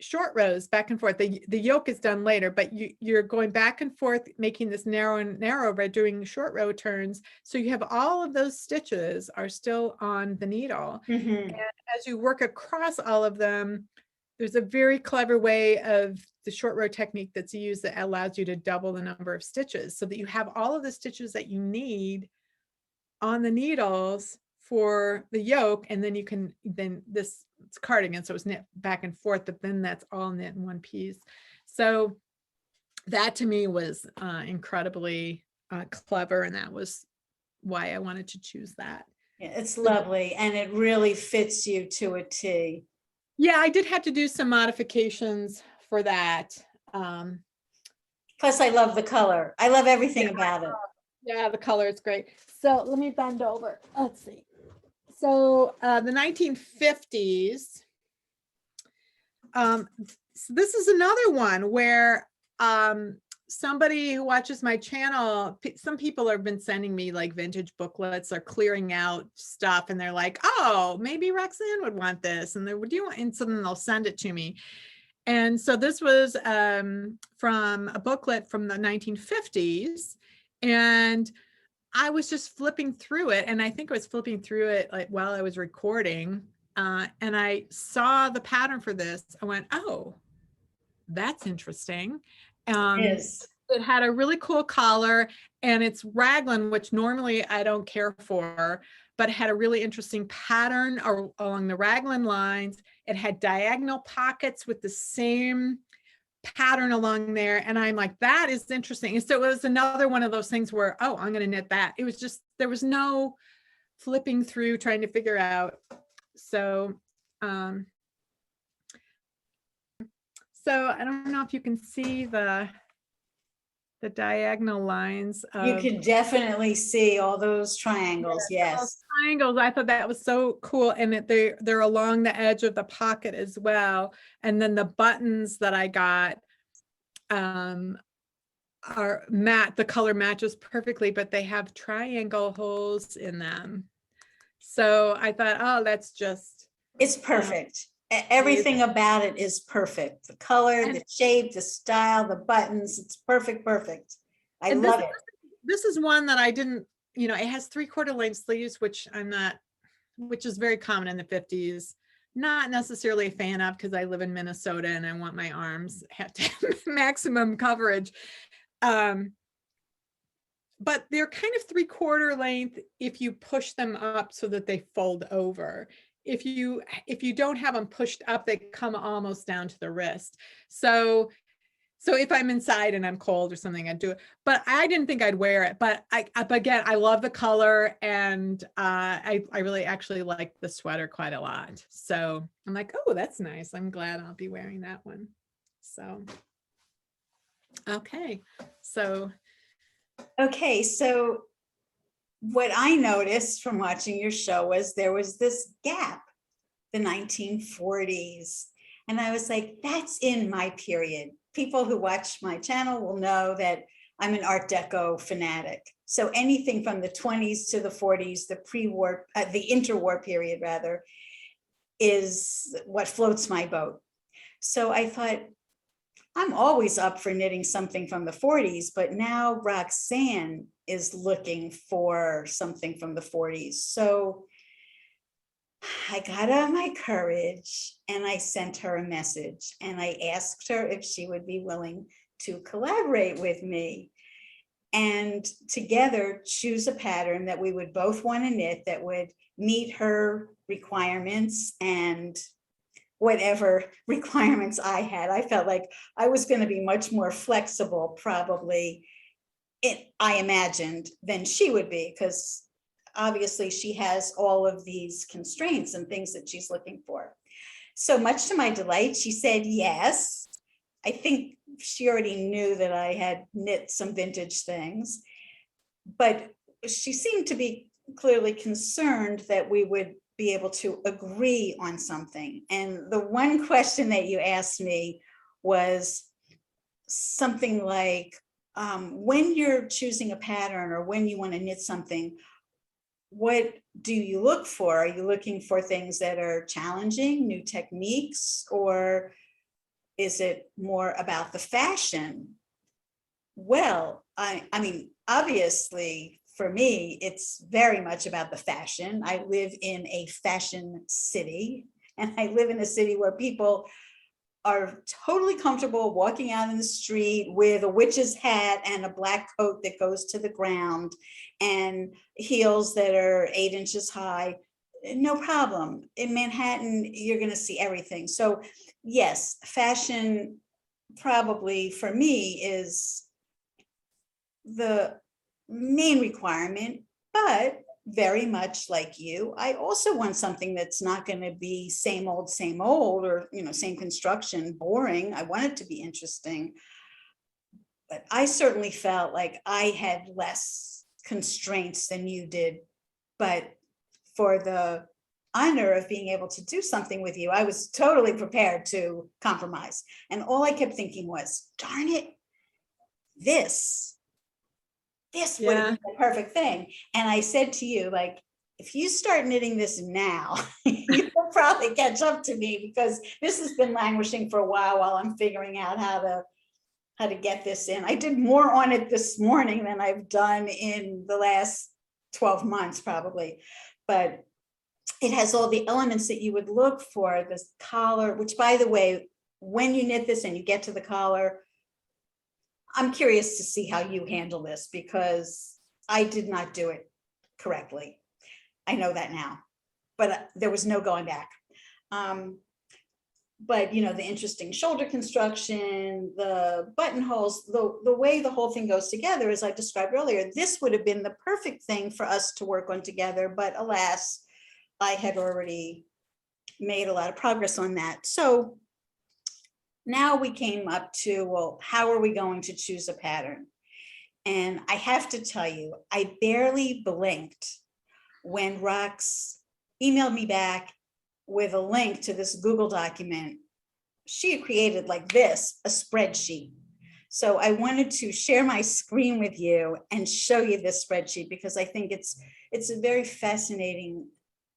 S2: short rows back and forth. The yoke is done later, but you're going back and forth, making this narrow and narrow by doing short row turns. So you have all of those stitches are still on the needle. And as you work across all of them, there's a very clever way of the short row technique that's used that allows you to double the number of stitches, so that you have all of the stitches that you need on the needles for the yoke. And then you can, it's cardigan, so it's knit back and forth, but then that's all knit in one piece. So that to me was incredibly clever, and that was why I wanted to choose that.
S1: Yeah, it's lovely, and it really fits you to a T.
S2: Yeah, I did have to do some modifications for that.
S1: Plus, I love the color. I love everything about it.
S2: Yeah, the color is great. So let me bend over. Let's see. So the 1950s. So this is another one where somebody who watches my channel, some people have been sending me like vintage booklets or clearing out stuff, and they're like, oh, maybe Roxanne would want this, and would you want, and so then they'll send it to me. And so this was from a booklet from the 1950s, and I was just flipping through it, and I think I was flipping through it like while I was recording, and I saw the pattern for this. I went, oh, that's interesting.
S1: It is.
S2: it had a really cool collar, and it's raglan, which normally I don't care for, but it had a really interesting pattern along the raglan lines. It had diagonal pockets with the same pattern along there. And I'm like, that is interesting. And so it was another one of those things where, oh, I'm going to knit that. It was just, there was no flipping through trying to figure out. So, so I don't know if you can see the diagonal lines.
S1: You can definitely see all those triangles.
S2: Yeah,
S1: Yes.
S2: triangles. I thought that was so cool, and that they're along the edge of the pocket as well. And then the buttons that I got are matte. The color matches perfectly, but they have triangle holes in them. So I thought, oh, that's just,
S1: It's perfect. Everything about it is perfect. The color, the shape, the style, the buttons, it's perfect, perfect. I love it.
S2: This is one that I didn't, it has 3/4 length sleeves, which is very common in the 50s. Not necessarily a fan of, because I live in Minnesota and I want my arms have to have maximum coverage. But they're kind of 3/4 length if you push them up so that they fold over. If you don't have them pushed up, they come almost down to the wrist. So if I'm inside and I'm cold or something, I'd do it. But I didn't think I'd wear it. But again, I love the color, and I really actually like the sweater quite a lot. So I'm like, oh, that's nice. I'm glad I'll be wearing that one. So, okay. So
S1: what I noticed from watching your show was there was this gap, the 1940s. And I was like, that's in my period. People who watch my channel will know that I'm an Art Deco fanatic. So anything from the 20s to the 40s, the pre-war, the interwar period rather, is what floats my boat. So I thought, I'm always up for knitting something from the 40s, but now Roxanne is looking for something from the 40s. So I got up my courage and I sent her a message, and I asked her if she would be willing to collaborate with me and together choose a pattern that we would both want to knit that would meet her requirements and whatever requirements I had. I felt like I was going to be much more flexible, probably, I imagined, than she would be, because obviously she has all of these constraints and things that she's looking for. So much to my delight, she said yes. I think she already knew that I had knit some vintage things, but she seemed to be clearly concerned that we would be able to agree on something. And the one question that you asked me was something like, when you're choosing a pattern or when you want to knit something, what do you look for? Are you looking for things that are challenging, new techniques, or is it more about the fashion? Well, I mean, obviously, for me, it's very much about the fashion. I live in a fashion city, and I live in a city where people are totally comfortable walking out in the street with a witch's hat and a black coat that goes to the ground and heels that are 8 inches high. No problem. In Manhattan, you're going to see everything. So yes, fashion probably for me is the main requirement, but very much like you, I also want something that's not going to be same old, or, same construction, boring. I want it to be interesting. But I certainly felt like I had less constraints than you did. But for the honor of being able to do something with you, I was totally prepared to compromise. And all I kept thinking was, darn it, this would be the perfect thing. And I said to you, like, if you start knitting this now, you'll probably catch up to me, because this has been languishing for a while I'm figuring out how to get this in. I did more on it this morning than I've done in the last 12 months, probably. But it has all the elements that you would look for. This collar, which, by the way, when you knit this and you get to the collar, I'm curious to see how you handle this because I did not do it correctly. I know that now, but there was no going back. But you know, the interesting shoulder construction, the buttonholes, the way the whole thing goes together, as I described earlier, this would have been the perfect thing for us to work on together. But alas, I had already made a lot of progress on that. So now we came up to, well, how are we going to choose a pattern? And I have to tell you, I barely blinked when Rox emailed me back with a link to this Google document. She had created like this, a spreadsheet. So I wanted to share my screen with you and show you this spreadsheet because I think it's a very fascinating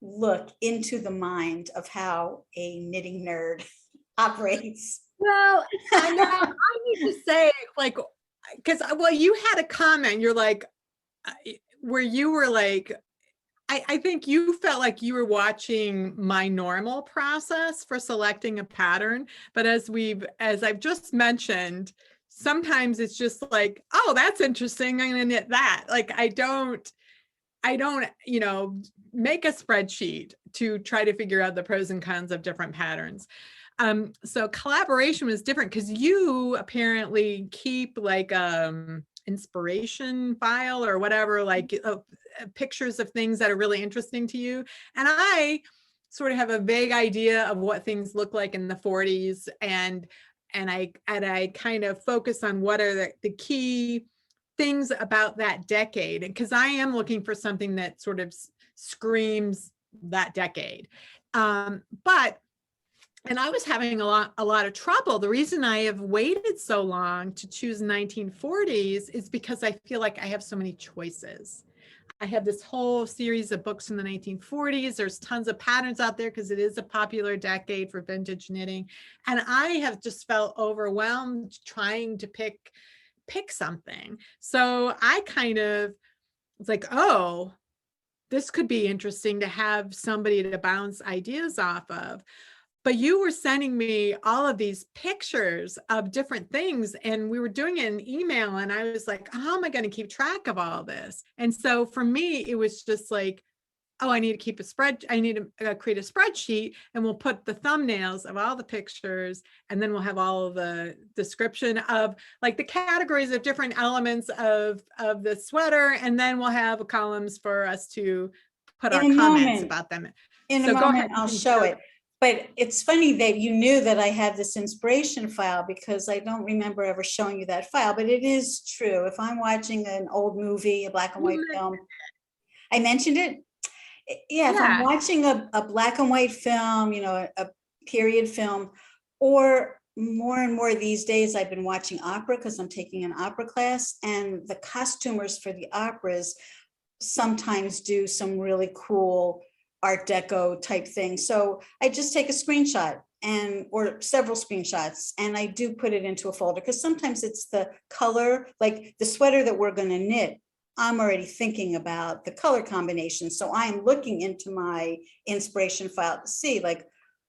S1: look into the mind of how a knitting nerd operates.
S2: Well, I know I need to say, like, because, well, you had a comment, you're like, where you were like, I think you felt like you were watching my normal process for selecting a pattern. But as I've just mentioned, sometimes it's just like, oh, that's interesting, I'm gonna knit that. Like, I don't, you know, make a spreadsheet to try to figure out the pros and cons of different patterns. So collaboration was different because you apparently keep like inspiration file or whatever, like pictures of things that are really interesting to you. And I sort of have a vague idea of what things look like in the 40s. And I kind of focus on what are the key things about that decade. Because I am looking for something that sort of screams that decade. And I was having a lot of trouble. The reason I have waited so long to choose 1940s is because I feel like I have so many choices. I have this whole series of books in the 1940s. There's tons of patterns out there because it is a popular decade for vintage knitting. And I have just felt overwhelmed trying to pick something. So I kind of was like, oh, this could be interesting to have somebody to bounce ideas off of. But you were sending me all of these pictures of different things, and we were doing it in email, and I was like, how am I going to keep track of all this? And so for me, it was just like, oh, I need to keep I need to create a spreadsheet, and we'll put the thumbnails of all the pictures, and then we'll have all of the description of like the categories of different elements of the sweater, and then we'll have columns for us to put our comments about them.
S1: In a moment, I'll show it. But it's funny that you knew that I had this inspiration file because I don't remember ever showing you that file, but it is true. If I'm watching an old movie, a black and white film, I mentioned it. Yeah, if I'm watching a black and white film, you know, a period film, or more and more these days, I've been watching opera because I'm taking an opera class, and the costumers for the operas sometimes do some really cool Art Deco type thing. So I just take a screenshot or several screenshots, and I do put it into a folder because sometimes it's the color, like the sweater that we're going to knit. I'm already thinking about the color combination. So I'm looking into my inspiration file to see like,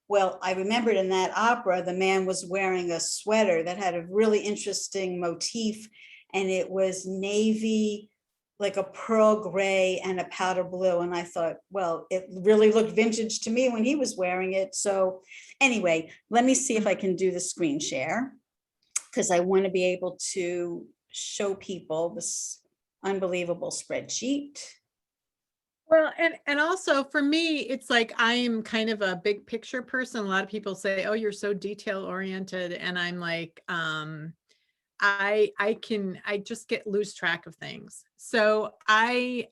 S1: well, I remembered in that opera, the man was wearing a sweater that had a really interesting motif, and it was navy, like a pearl gray and a powder blue. And I thought, well, it really looked vintage to me when he was wearing it. So anyway, let me see if I can do the screen share because I want to be able to show people this unbelievable spreadsheet.
S2: Well, and also for me, it's like I'm kind of a big picture person. A lot of people say, oh, you're so detail oriented. And I'm like, I just get lose track of things. So I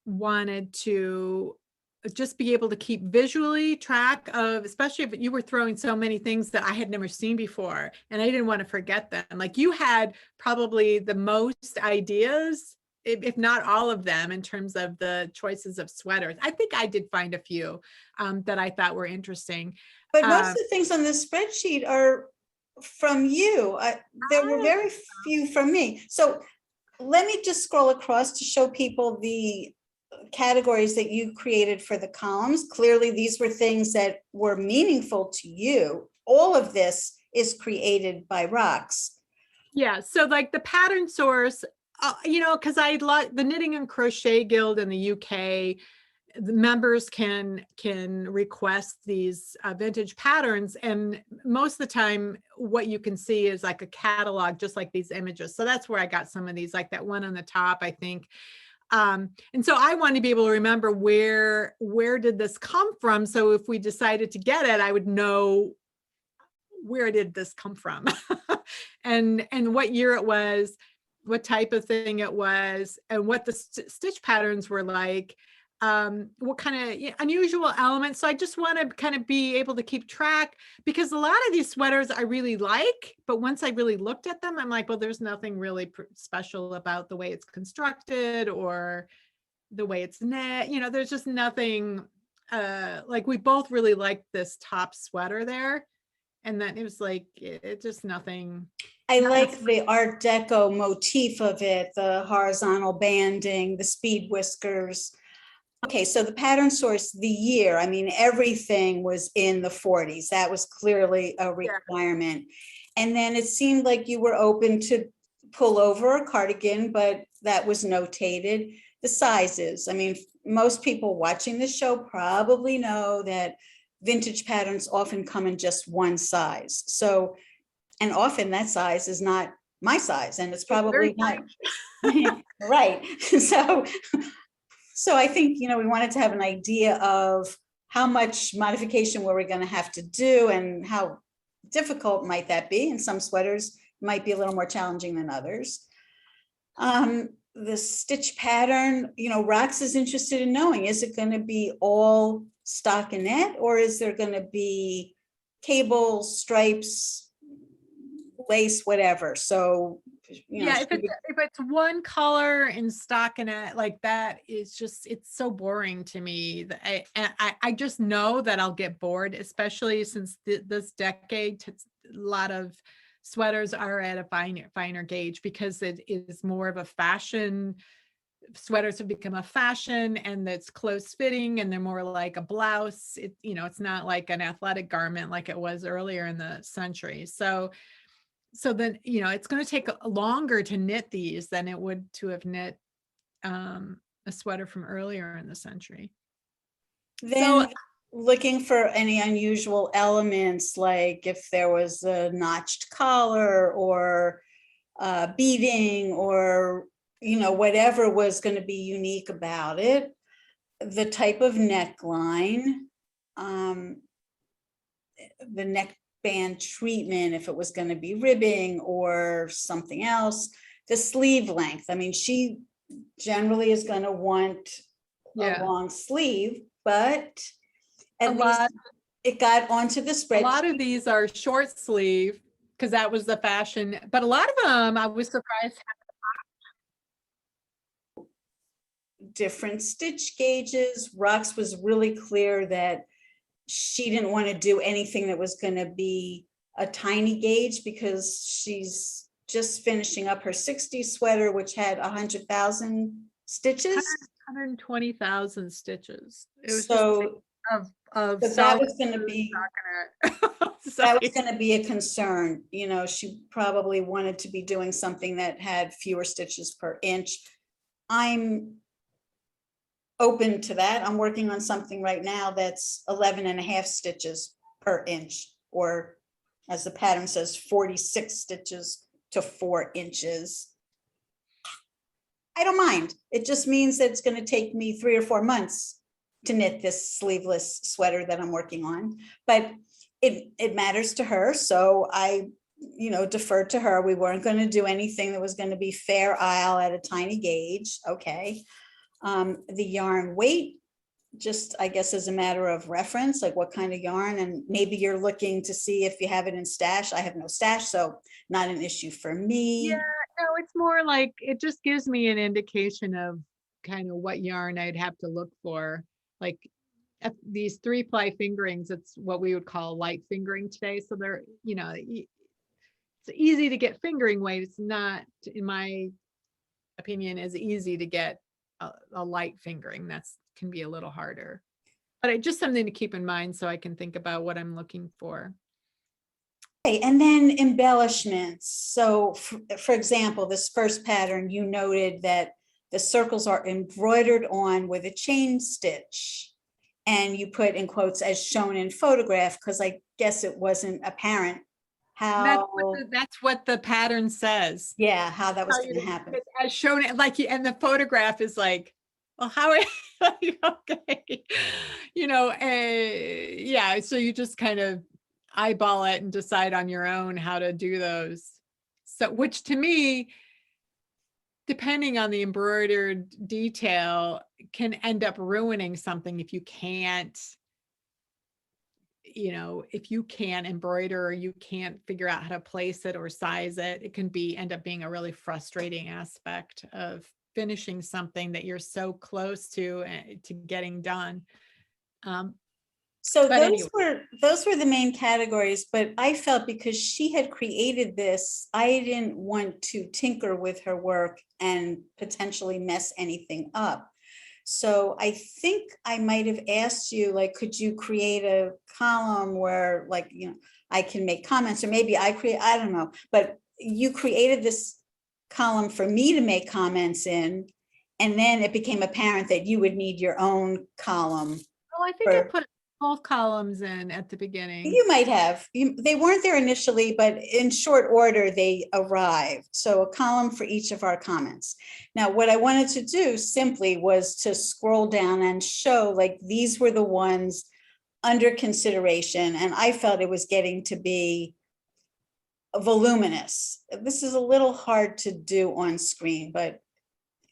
S2: wanted to just be able to keep visually track of, especially if you were throwing so many things that I had never seen before, and I didn't want to forget them. Like you had probably the most ideas, if not all of them, in terms of the choices of sweaters. I think I did find a few that I thought were interesting.
S1: But most of the things on this spreadsheet are from you. There were very few from me. So let me just scroll across to show people the categories that you created for the columns. Clearly, these were things that were meaningful to you. All of this is created by Rox.
S2: Yeah, so like the pattern source, you know, because I like the Knitting and Crochet Guild in the UK, the members can request these vintage patterns, and most of the time what you can see is like a catalog, just like these images. So that's where I got some of these, like that one on the top, I think. And so I want to be able to remember where did this come from, so if we decided to get it, I would know where did this come from and what year it was, what type of thing it was, and what the stitch patterns were like, what kind of unusual elements. So I just want to kind of be able to keep track, because a lot of these sweaters I really like, but once I really looked at them, I'm like, well, there's nothing really special about the way it's constructed or the way it's knit. You know, there's just nothing, like we both really liked this top sweater there. And then it was like, it just nothing.
S1: I like the Art Deco motif of it, the horizontal banding, the speed whiskers. Okay, so the pattern source, the year, I mean, everything was in the 40s. That was clearly a requirement. And then it seemed like you were open to pull over a cardigan, but that was notated. The sizes, I mean, most people watching the show probably know that vintage patterns often come in just one size. So, and often that size is not my size, and it's probably not right. So I think, you know, we wanted to have an idea of how much modification were we going to have to do and how difficult might that be. And some sweaters might be a little more challenging than others. The stitch pattern, you know, Rox is interested in knowing, is it going to be all stockinette, or is there going to be cable, stripes, lace, whatever? So, you know,
S2: yeah, if it's one color in stockinette, like that is just, it's so boring to me. I just know that I'll get bored, especially since this decade, a lot of sweaters are at a finer gauge, because it is more of a fashion. Sweaters have become a fashion, and it's close fitting, and they're more like a blouse. You know, it's not like an athletic garment like it was earlier in the century. So then, you know, it's going to take longer to knit these than it would to have knit a sweater from earlier in the century.
S1: Then looking for any unusual elements, like if there was a notched collar or beading, or, you know, whatever was going to be unique about it. The type of neckline, the neckband treatment, if it was going to be ribbing or something else, the sleeve length. I mean, she generally is going to want a long sleeve, but at least it got onto the spreadsheet.
S2: A lot of these are short sleeve because that was the fashion, but a lot of them I was surprised.
S1: Different stitch gauges. Rox was really clear that she didn't want to do anything that was going to be a tiny gauge, because she's just finishing up her 60 sweater, which had 100,000 stitches.
S2: 120,000 stitches. It was
S1: so
S2: of
S1: that was going to be that was going to be a concern. You know, she probably wanted to be doing something that had fewer stitches per inch. I'm open to that. I'm working on something right now that's 11.5 stitches per inch, or as the pattern says, 46 stitches to 4 inches. I don't mind. It just means that it's going to take me 3 or 4 months to knit this sleeveless sweater that I'm working on, but it matters to her. So I, you know, deferred to her. We weren't going to do anything that was going to be Fair Isle at a tiny gauge. Okay. The yarn weight, just, I guess, as a matter of reference, like what kind of yarn, and maybe you're looking to see if you have it in stash. I have no stash, so not an issue for me.
S2: Yeah, no, it's more like, it just gives me an indication of kind of what yarn I'd have to look for. Like these 3-ply fingerings, it's what we would call light fingering today. So they're, you know, it's easy to get fingering weight. It's not, in my opinion, as easy to get a light fingering. That's can be a little harder, but just something to keep in mind so I can think about what I'm looking for.
S1: Okay, and then embellishments. So for example, this first pattern, you noted that the circles are embroidered on with a chain stitch. And you put in quotes as shown in photograph, because I guess it wasn't apparent how,
S2: That's what the pattern says.
S1: yeah, how that was
S2: How
S1: going to happen.
S2: As shown, like, and the photograph is like, well, how are you okay? Yeah, so you just kind of eyeball it and decide on your own how to do those. So, which to me, depending on the embroidered detail, can end up ruining something if you can't, if you can't embroider or you can't figure out how to place it or size it, it can end up being a really frustrating aspect of finishing something that you're so close to getting done.
S1: So
S2: But anyway.
S1: those were the main categories, but I felt because she had created this, I didn't want to tinker with her work and potentially mess anything up. So I think I might have asked you, like, could you create a column where, like, I can make comments, or maybe I don't know, but you created this column for me to make comments in, and then it became apparent that you would need your own column.
S2: Oh, I think I put both columns in at the beginning.
S1: You might have. They weren't there initially, but in short order, they arrived. So a column for each of our comments. Now, what I wanted to do simply was to scroll down and show, like, these were the ones under consideration. And I felt it was getting to be voluminous. This is a little hard to do on screen, but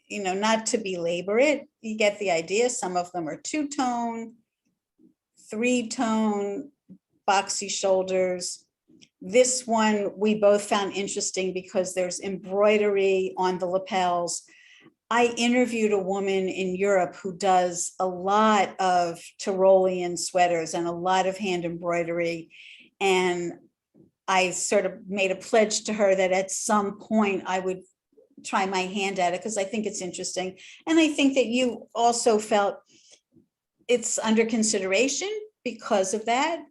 S1: not to belabor it. You get the idea. Some of them are two-tone, three-tone, boxy shoulders. This one we both found interesting because there's embroidery on the lapels. I interviewed a woman in Europe who does a lot of Tyrolean sweaters and a lot of hand embroidery. And I sort of made a pledge to her that at some point I would try my hand at it, because I think it's interesting. And I think that you also felt it's under consideration because of that.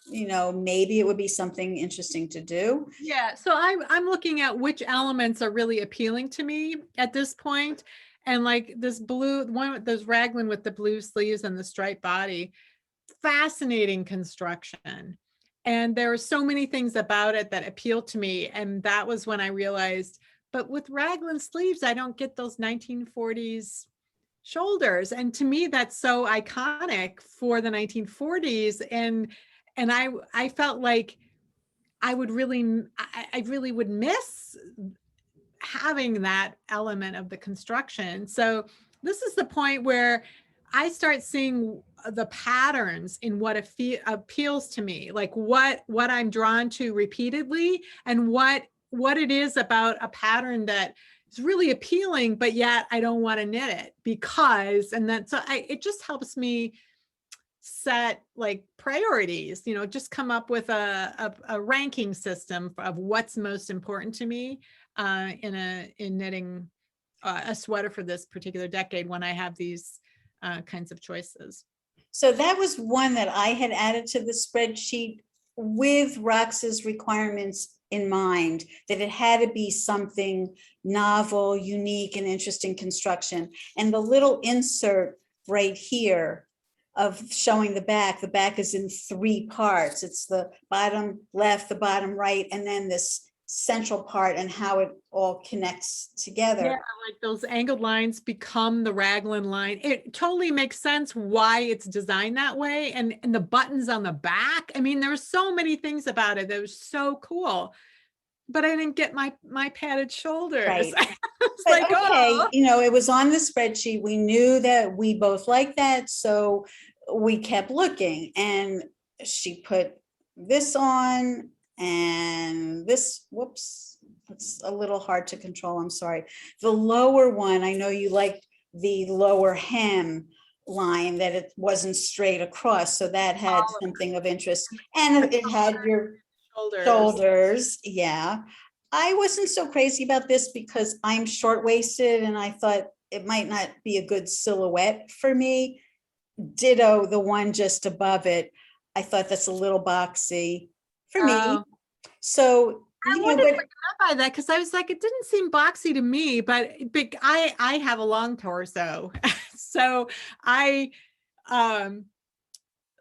S1: Maybe it would be something interesting to do.
S2: Yeah, so I'm looking at which elements are really appealing to me at this point. And like this blue one with those raglan with the blue sleeves and the striped body, fascinating construction. And there are so many things about it that appeal to me. And that was when I realized, but with raglan sleeves, I don't get those 1940s shoulders. And to me, that's so iconic for the 1940s. And I felt like I really would miss having that element of the construction. So this is the point where I start seeing the patterns in what appeals to me, like what I'm drawn to repeatedly, and what it is about a pattern that is really appealing, but yet I don't want to knit it because, and then so it just helps me set like priorities, just come up with a ranking system of what's most important to me in knitting a sweater for this particular decade when I have these kinds of choices.
S1: So that was one that I had added to the spreadsheet with Rox's requirements in mind, that it had to be something novel, unique, and interesting construction. And the little insert right here of showing the back is in 3 parts. It's the bottom left, the bottom right, and then this central part and how it all connects together.
S2: Yeah, like those angled lines become the raglan line. It totally makes sense why it's designed that way. And the buttons on the back, I mean, there's so many things about it that was so cool. But I didn't get my padded shoulders.
S1: Right.
S2: It's like,
S1: okay,
S2: oh.
S1: It was on the spreadsheet. We knew that we both liked that. So we kept looking, and she put this on and this, whoops, it's a little hard to control. I'm sorry. The lower one, I know you liked the lower hem line, that it wasn't straight across. So that had something of interest. And it had your shoulders. Yeah. I wasn't so crazy about this because I'm short-waisted and I thought it might not be a good silhouette for me. Ditto the one just above it. I thought that's a little boxy for me. So,
S2: I
S1: you know,
S2: wondered
S1: but
S2: what you meant by that because I was like, it didn't seem boxy to me, but I have a long torso, so I um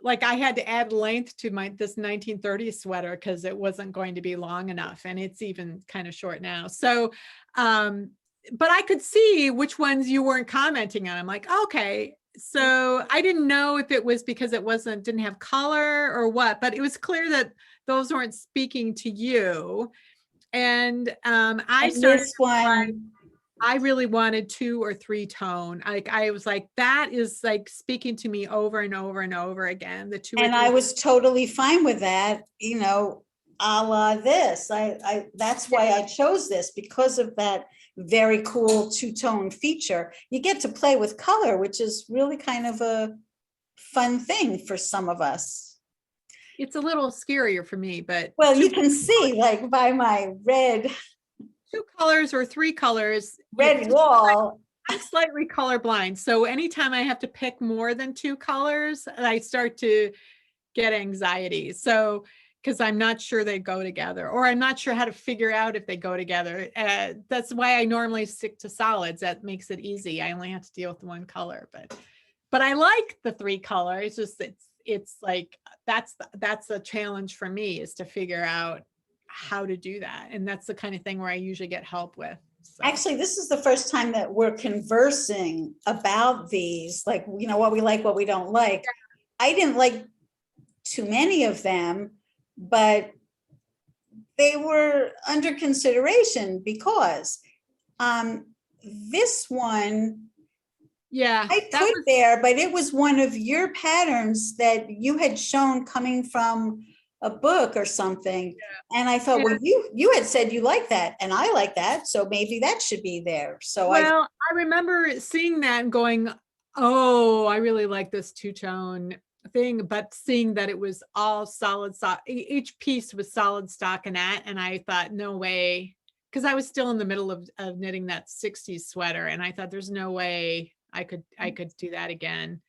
S2: like I had to add length to this 1930s sweater because it wasn't going to be long enough, and it's even kind of short now. So, but I could see which ones you weren't commenting on. I'm like, okay. So I didn't know if it was because it didn't have color or what, but it was clear that those weren't speaking to you. And I
S1: and
S2: started
S1: this one,
S2: I really wanted 2 or 3 tone. I was like, that is like speaking to me over and over and over again. The 2 or
S1: and
S2: 3.
S1: I was totally fine with that, you know, a la this. That's why I chose this, because of that very cool two-tone feature. You get to play with color, which is really kind of a fun thing for some of us.
S2: It's a little scarier for me, but
S1: Well, you can see like by my red
S2: 2 colors or 3 colors.
S1: wall.
S2: I'm slightly colorblind. So anytime I have to pick more than 2 colors, I start to get anxiety. So, because I'm not sure they go together, or I'm not sure how to figure out if they go together. That's why I normally stick to solids. That makes it easy. I only have to deal with one color, but I like the 3 color. It's just, it's like, that's a challenge for me, is to figure out how to do that. And that's the kind of thing where I usually get help with. So.
S1: Actually, this is the first time that we're conversing about these, like, you know, what we like, what we don't like. I didn't like too many of them, but they were under consideration because this one,
S2: yeah,
S1: I put there, but it was one of your patterns that you had shown coming from a book or something. Yeah. And I thought, well, you had said you like that, and I like that, so maybe that should be there. So
S2: I remember seeing that and going, oh, I really like this two-tone thing, but seeing that it was all solid stock, each piece was solid stockinette, and I thought, no way, because I was still in the middle of knitting that 60s sweater, and I thought there's no way I could do that again.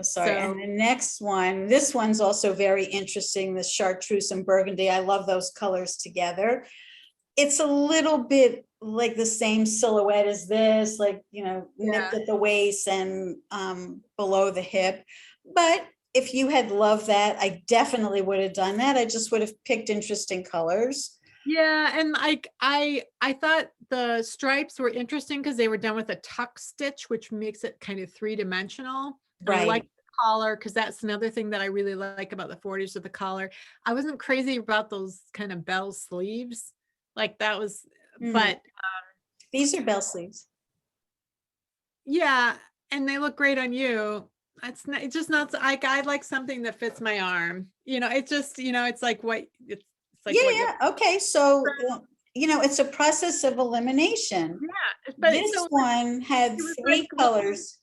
S1: Sorry. So, and the next one, this one's also very interesting, the chartreuse and burgundy. I love those colors together. It's a little bit like the same silhouette as this, like, you know, nipped at the waist and below the hip. But if you had loved that, I definitely would have done that. I just would have picked interesting colors.
S2: Yeah, and I thought the stripes were interesting because they were done with a tuck stitch, which makes it kind of 3-dimensional. Right. I like the collar because that's another thing that I really like about the 40s with the collar. I wasn't crazy about those kind of bell sleeves. Like that was, but
S1: these are bell sleeves.
S2: Yeah, and they look great on you. It's just not. I like something that fits my arm. You know, it's just, you know, it's like what it's like.
S1: Yeah. Okay. So, you know, it's a process of elimination.
S2: Yeah, but
S1: this one had 3 colors.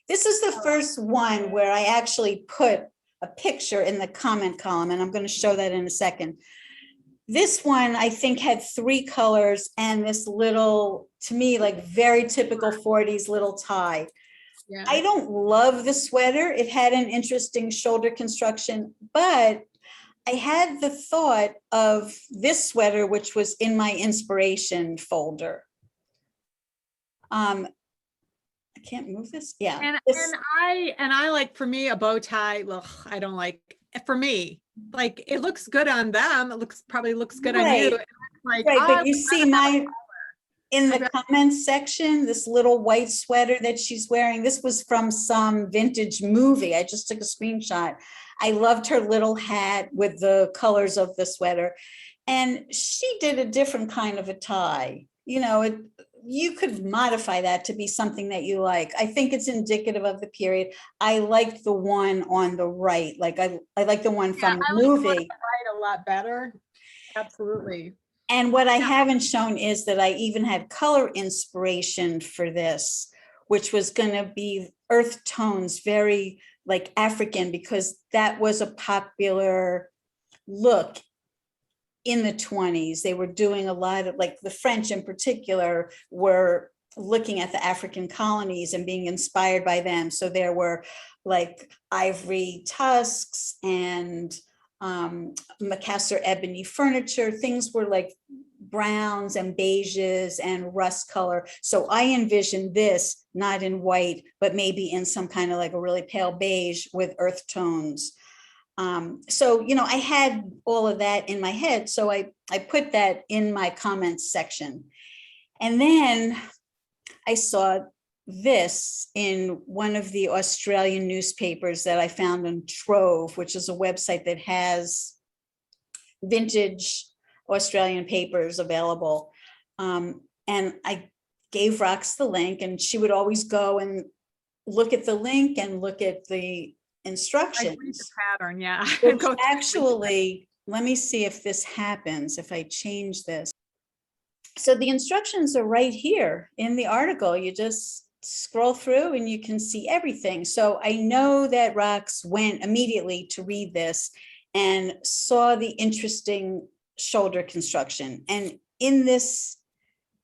S1: This is the first one where I actually put a picture in the comment column, and I'm going to show that in a second. This one, I think, had 3 colors and this little, to me, like very typical 40s little tie. Yeah. I don't love the sweater. It had an interesting shoulder construction, but I had the thought of this sweater, which was in my inspiration folder. I can't move this. Yeah.
S2: And I like, for me, a bow tie, ugh, I don't like, for me, like it looks good on them. It probably looks good on you. Like,
S1: right, but you see in the comments section, this little white sweater that she's wearing, this was from some vintage movie. I just took a screenshot. I loved her little hat with the colors of the sweater. And she did a different kind of a tie. You know, you could modify that to be something that you like. I think it's indicative of the period. I liked the one on the right. Like I like the one from the movie.
S2: I like the right a lot better. Absolutely.
S1: And what I haven't shown is that I even had color inspiration for this, which was going to be earth tones, very like African, because that was a popular look in the 20s. They were doing a lot of, like the French in particular were looking at the African colonies and being inspired by them. So there were like ivory tusks and Macassar ebony furniture. Things were like browns and beiges and rust color. So I envisioned this not in white, but maybe in some kind of like a really pale beige with earth tones. So, you know, I had all of that in my head. So I put that in my comments section. And then I saw this in one of the Australian newspapers that I found on Trove, which is a website that has vintage Australian papers available. And I gave Rox the link, and she would always go and look at the link and look at the instructions.
S2: I read the pattern, yeah.
S1: Which actually, let me see if this happens, if I change this. So the instructions are right here in the article. You just scroll through and you can see everything. So I know that Rox went immediately to read this and saw the interesting shoulder construction. And in this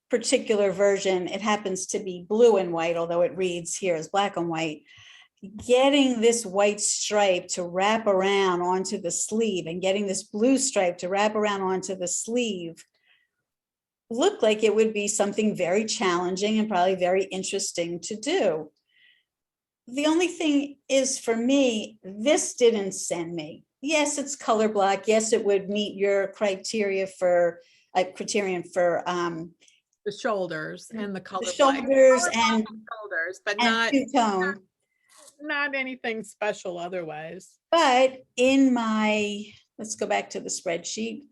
S1: particular version, it happens to be blue and white, although it reads here as black and white. Getting this white stripe to wrap around onto the sleeve and getting this blue stripe to wrap around onto the sleeve looked like it would be something very challenging and probably very interesting to do. The only thing is, for me, this didn't send me. Yes, it's color block. Yes, it would meet your criteria for criterion for
S2: the shoulders and the color.
S1: The shoulders and
S2: shoulders, but
S1: and
S2: not
S1: two-tone.
S2: Not anything special otherwise.
S1: But in my, let's go back to the spreadsheet.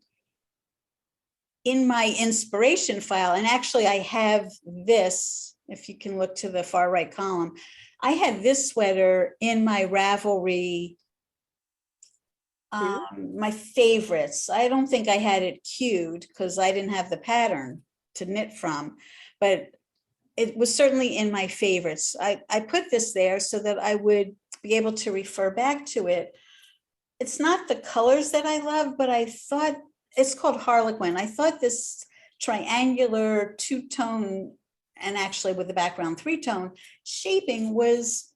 S1: In my inspiration file, and actually I have this, if you can look to the far right column, I had this sweater in my Ravelry, my favorites. I don't think I had it queued because I didn't have the pattern to knit from, but it was certainly in my favorites. I put this there so that I would be able to refer back to it. It's not the colors that I love, but I thought, it's called Harlequin. I thought this triangular two-tone, and actually with the background three-tone shaping, was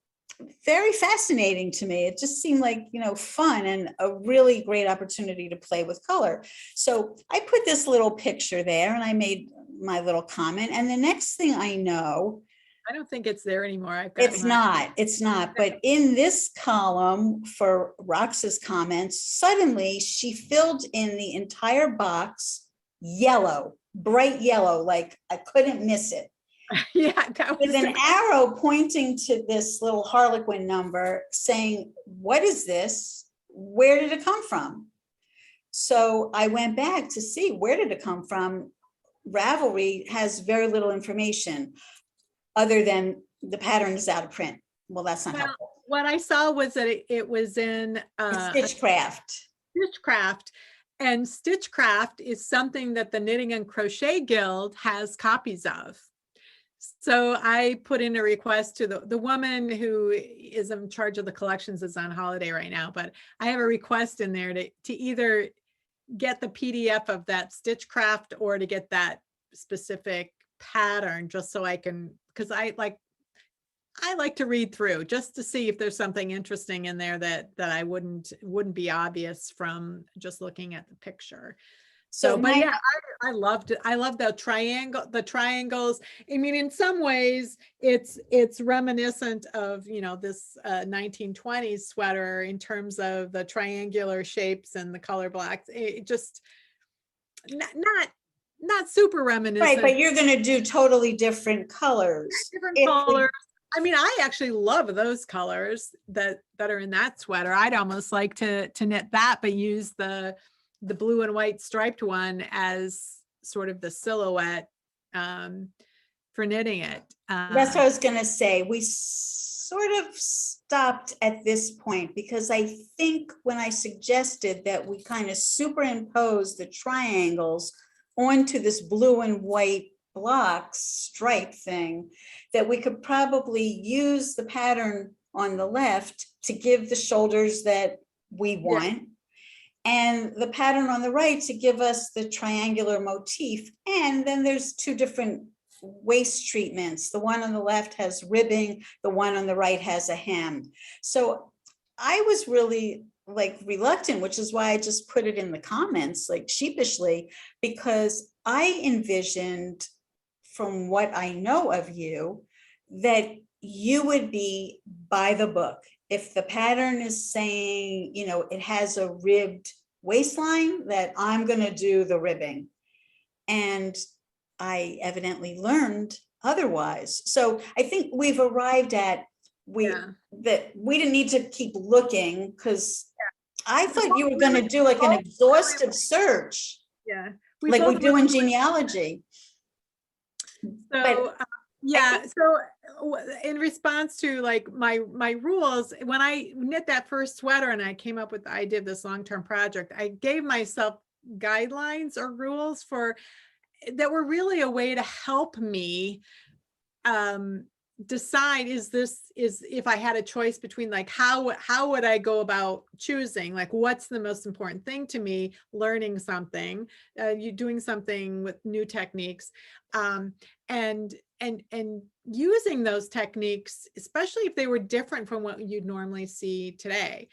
S1: very fascinating to me. It just seemed like, you know, fun and a really great opportunity to play with color. So I put this little picture there and I made my little comment. And the next thing I know,
S2: I don't think it's there anymore. It's
S1: not. But in this column for Rox's comments, suddenly she filled in the entire box yellow, bright yellow, like I couldn't miss it.
S2: Yeah,
S1: with an arrow pointing to this little Harlequin number saying, what is this? Where did it come from? So I went back to see, where did it come from? Ravelry has very little information other than the pattern is out of print. Well, that's not helpful.
S2: What I saw was that it was in
S1: Stitchcraft.
S2: Stitchcraft. And Stitchcraft is something that the Knitting and Crochet Guild has copies of. So I put in a request to the woman who is in charge of the collections is on holiday right now, but I have a request in there to either get the PDF of that Stitchcraft or to get that specific pattern, just so I can, because I like to read through just to see if there's something interesting in there that I wouldn't be obvious from just looking at the picture. So, but yeah, I loved it. I love the triangles. I mean, in some ways it's reminiscent of, you know, this 1920s sweater in terms of the triangular shapes and the color blacks. It just not super reminiscent.
S1: Right, but you're going to do totally different colors.
S2: Different colors. I mean, I actually love those colors that are in that sweater. I'd almost like to knit that, but use the blue and white striped one as sort of the silhouette for knitting it.
S1: That's what I was going to say. We sort of stopped at this point because I think when I suggested that we kind of superimpose the triangles onto this blue and white block stripe thing, that we could probably use the pattern on the left to give the shoulders that we want. Yeah. And the pattern on the right to give us the triangular motif. And then there's two different waist treatments. The one on the left has ribbing, the one on the right has a hem. So I was really like reluctant, which is why I just put it in the comments, like sheepishly, because I envisioned, from what I know of you, that you would be by the book. If the pattern is saying, you know, it has a ribbed waistline, that I'm going to do the ribbing. And I evidently learned otherwise. So I think we've arrived at
S2: Yeah.
S1: that we didn't need to keep looking, because I thought you were going
S2: Really-
S1: to do like an
S2: really-
S1: exhaustive search,
S2: Yeah.
S1: like we
S2: both
S1: do in
S2: really-
S1: genealogy.
S2: So, yeah, so in response to like my rules, when I knit that first sweater and I came up with the idea of this long-term project, I gave myself guidelines or rules for that were really a way to help me decide, is if I had a choice between like how would I go about choosing, like what's the most important thing to me, learning something, you doing something with new techniques, and using those techniques, especially if they were different from what you'd normally see today.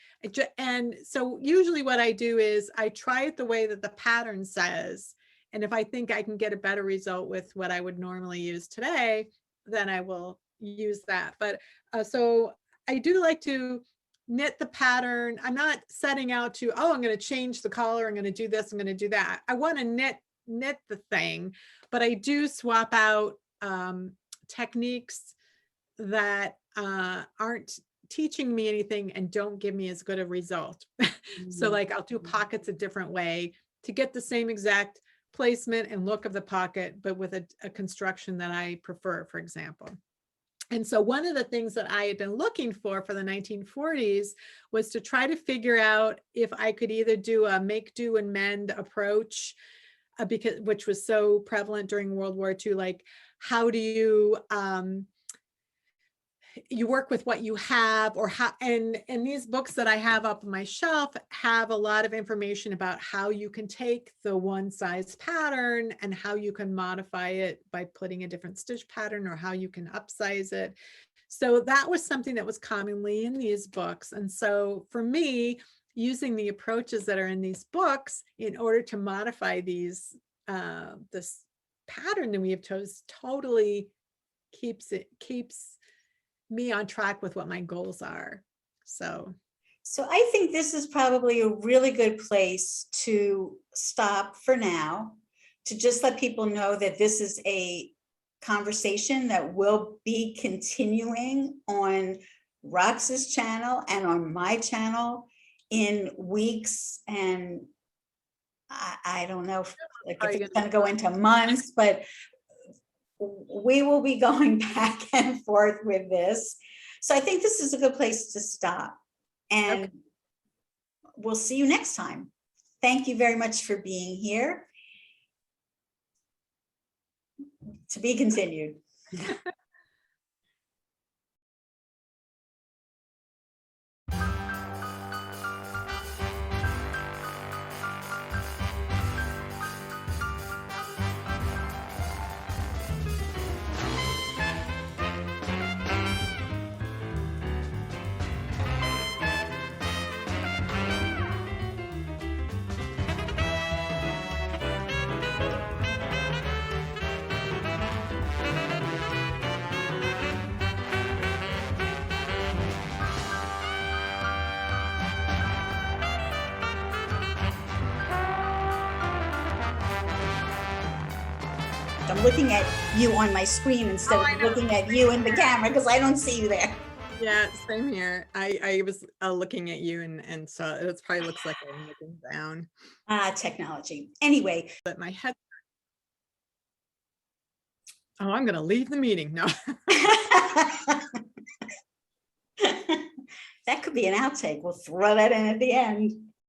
S2: And so usually what I do is I try it the way that the pattern says, and if I think I can get a better result with what I would normally use today, then I will use that. But so I do like to knit the pattern. I'm not setting out to, oh, I'm going to change the collar, I'm going to do this, I'm going to do that. I want to knit the thing, but I do swap out techniques that aren't teaching me anything and don't give me as good a result. So like I'll do pockets a different way to get the same exact placement and look of the pocket, but with a construction that I prefer, for example. And so one of the things that I had been looking for the 1940s was to try to figure out if I could either do a make, do, and mend approach, which was so prevalent during World War II. Like, how do you you work with what you have, or how, and these books that I have up on my shelf have a lot of information about how you can take the one size pattern and how you can modify it by putting a different stitch pattern, or how you can upsize it. So that was something that was commonly in these books. And so for me, using the approaches that are in these books in order to modify these, this pattern that we have chosen, totally keeps me on track with what my goals are. So
S1: I think this is probably a really good place to stop for now, to just let people know that this is a conversation that will be continuing on Rox's channel and on my channel in weeks, and I don't know if it's going to go into months, but we will be going back and forth with this. So I think this is a good place to stop, and we'll see you next time. Thank you very much for being here. To be continued. I'm looking at you on my screen instead of looking at you in the camera, because I don't see you there.
S2: Yeah, same here. I was looking at you, and so it probably looks like I'm looking down.
S1: Technology. Anyway.
S2: But my head. Oh, I'm going to leave the meeting. No.
S1: That could be an outtake. We'll throw that in at the end.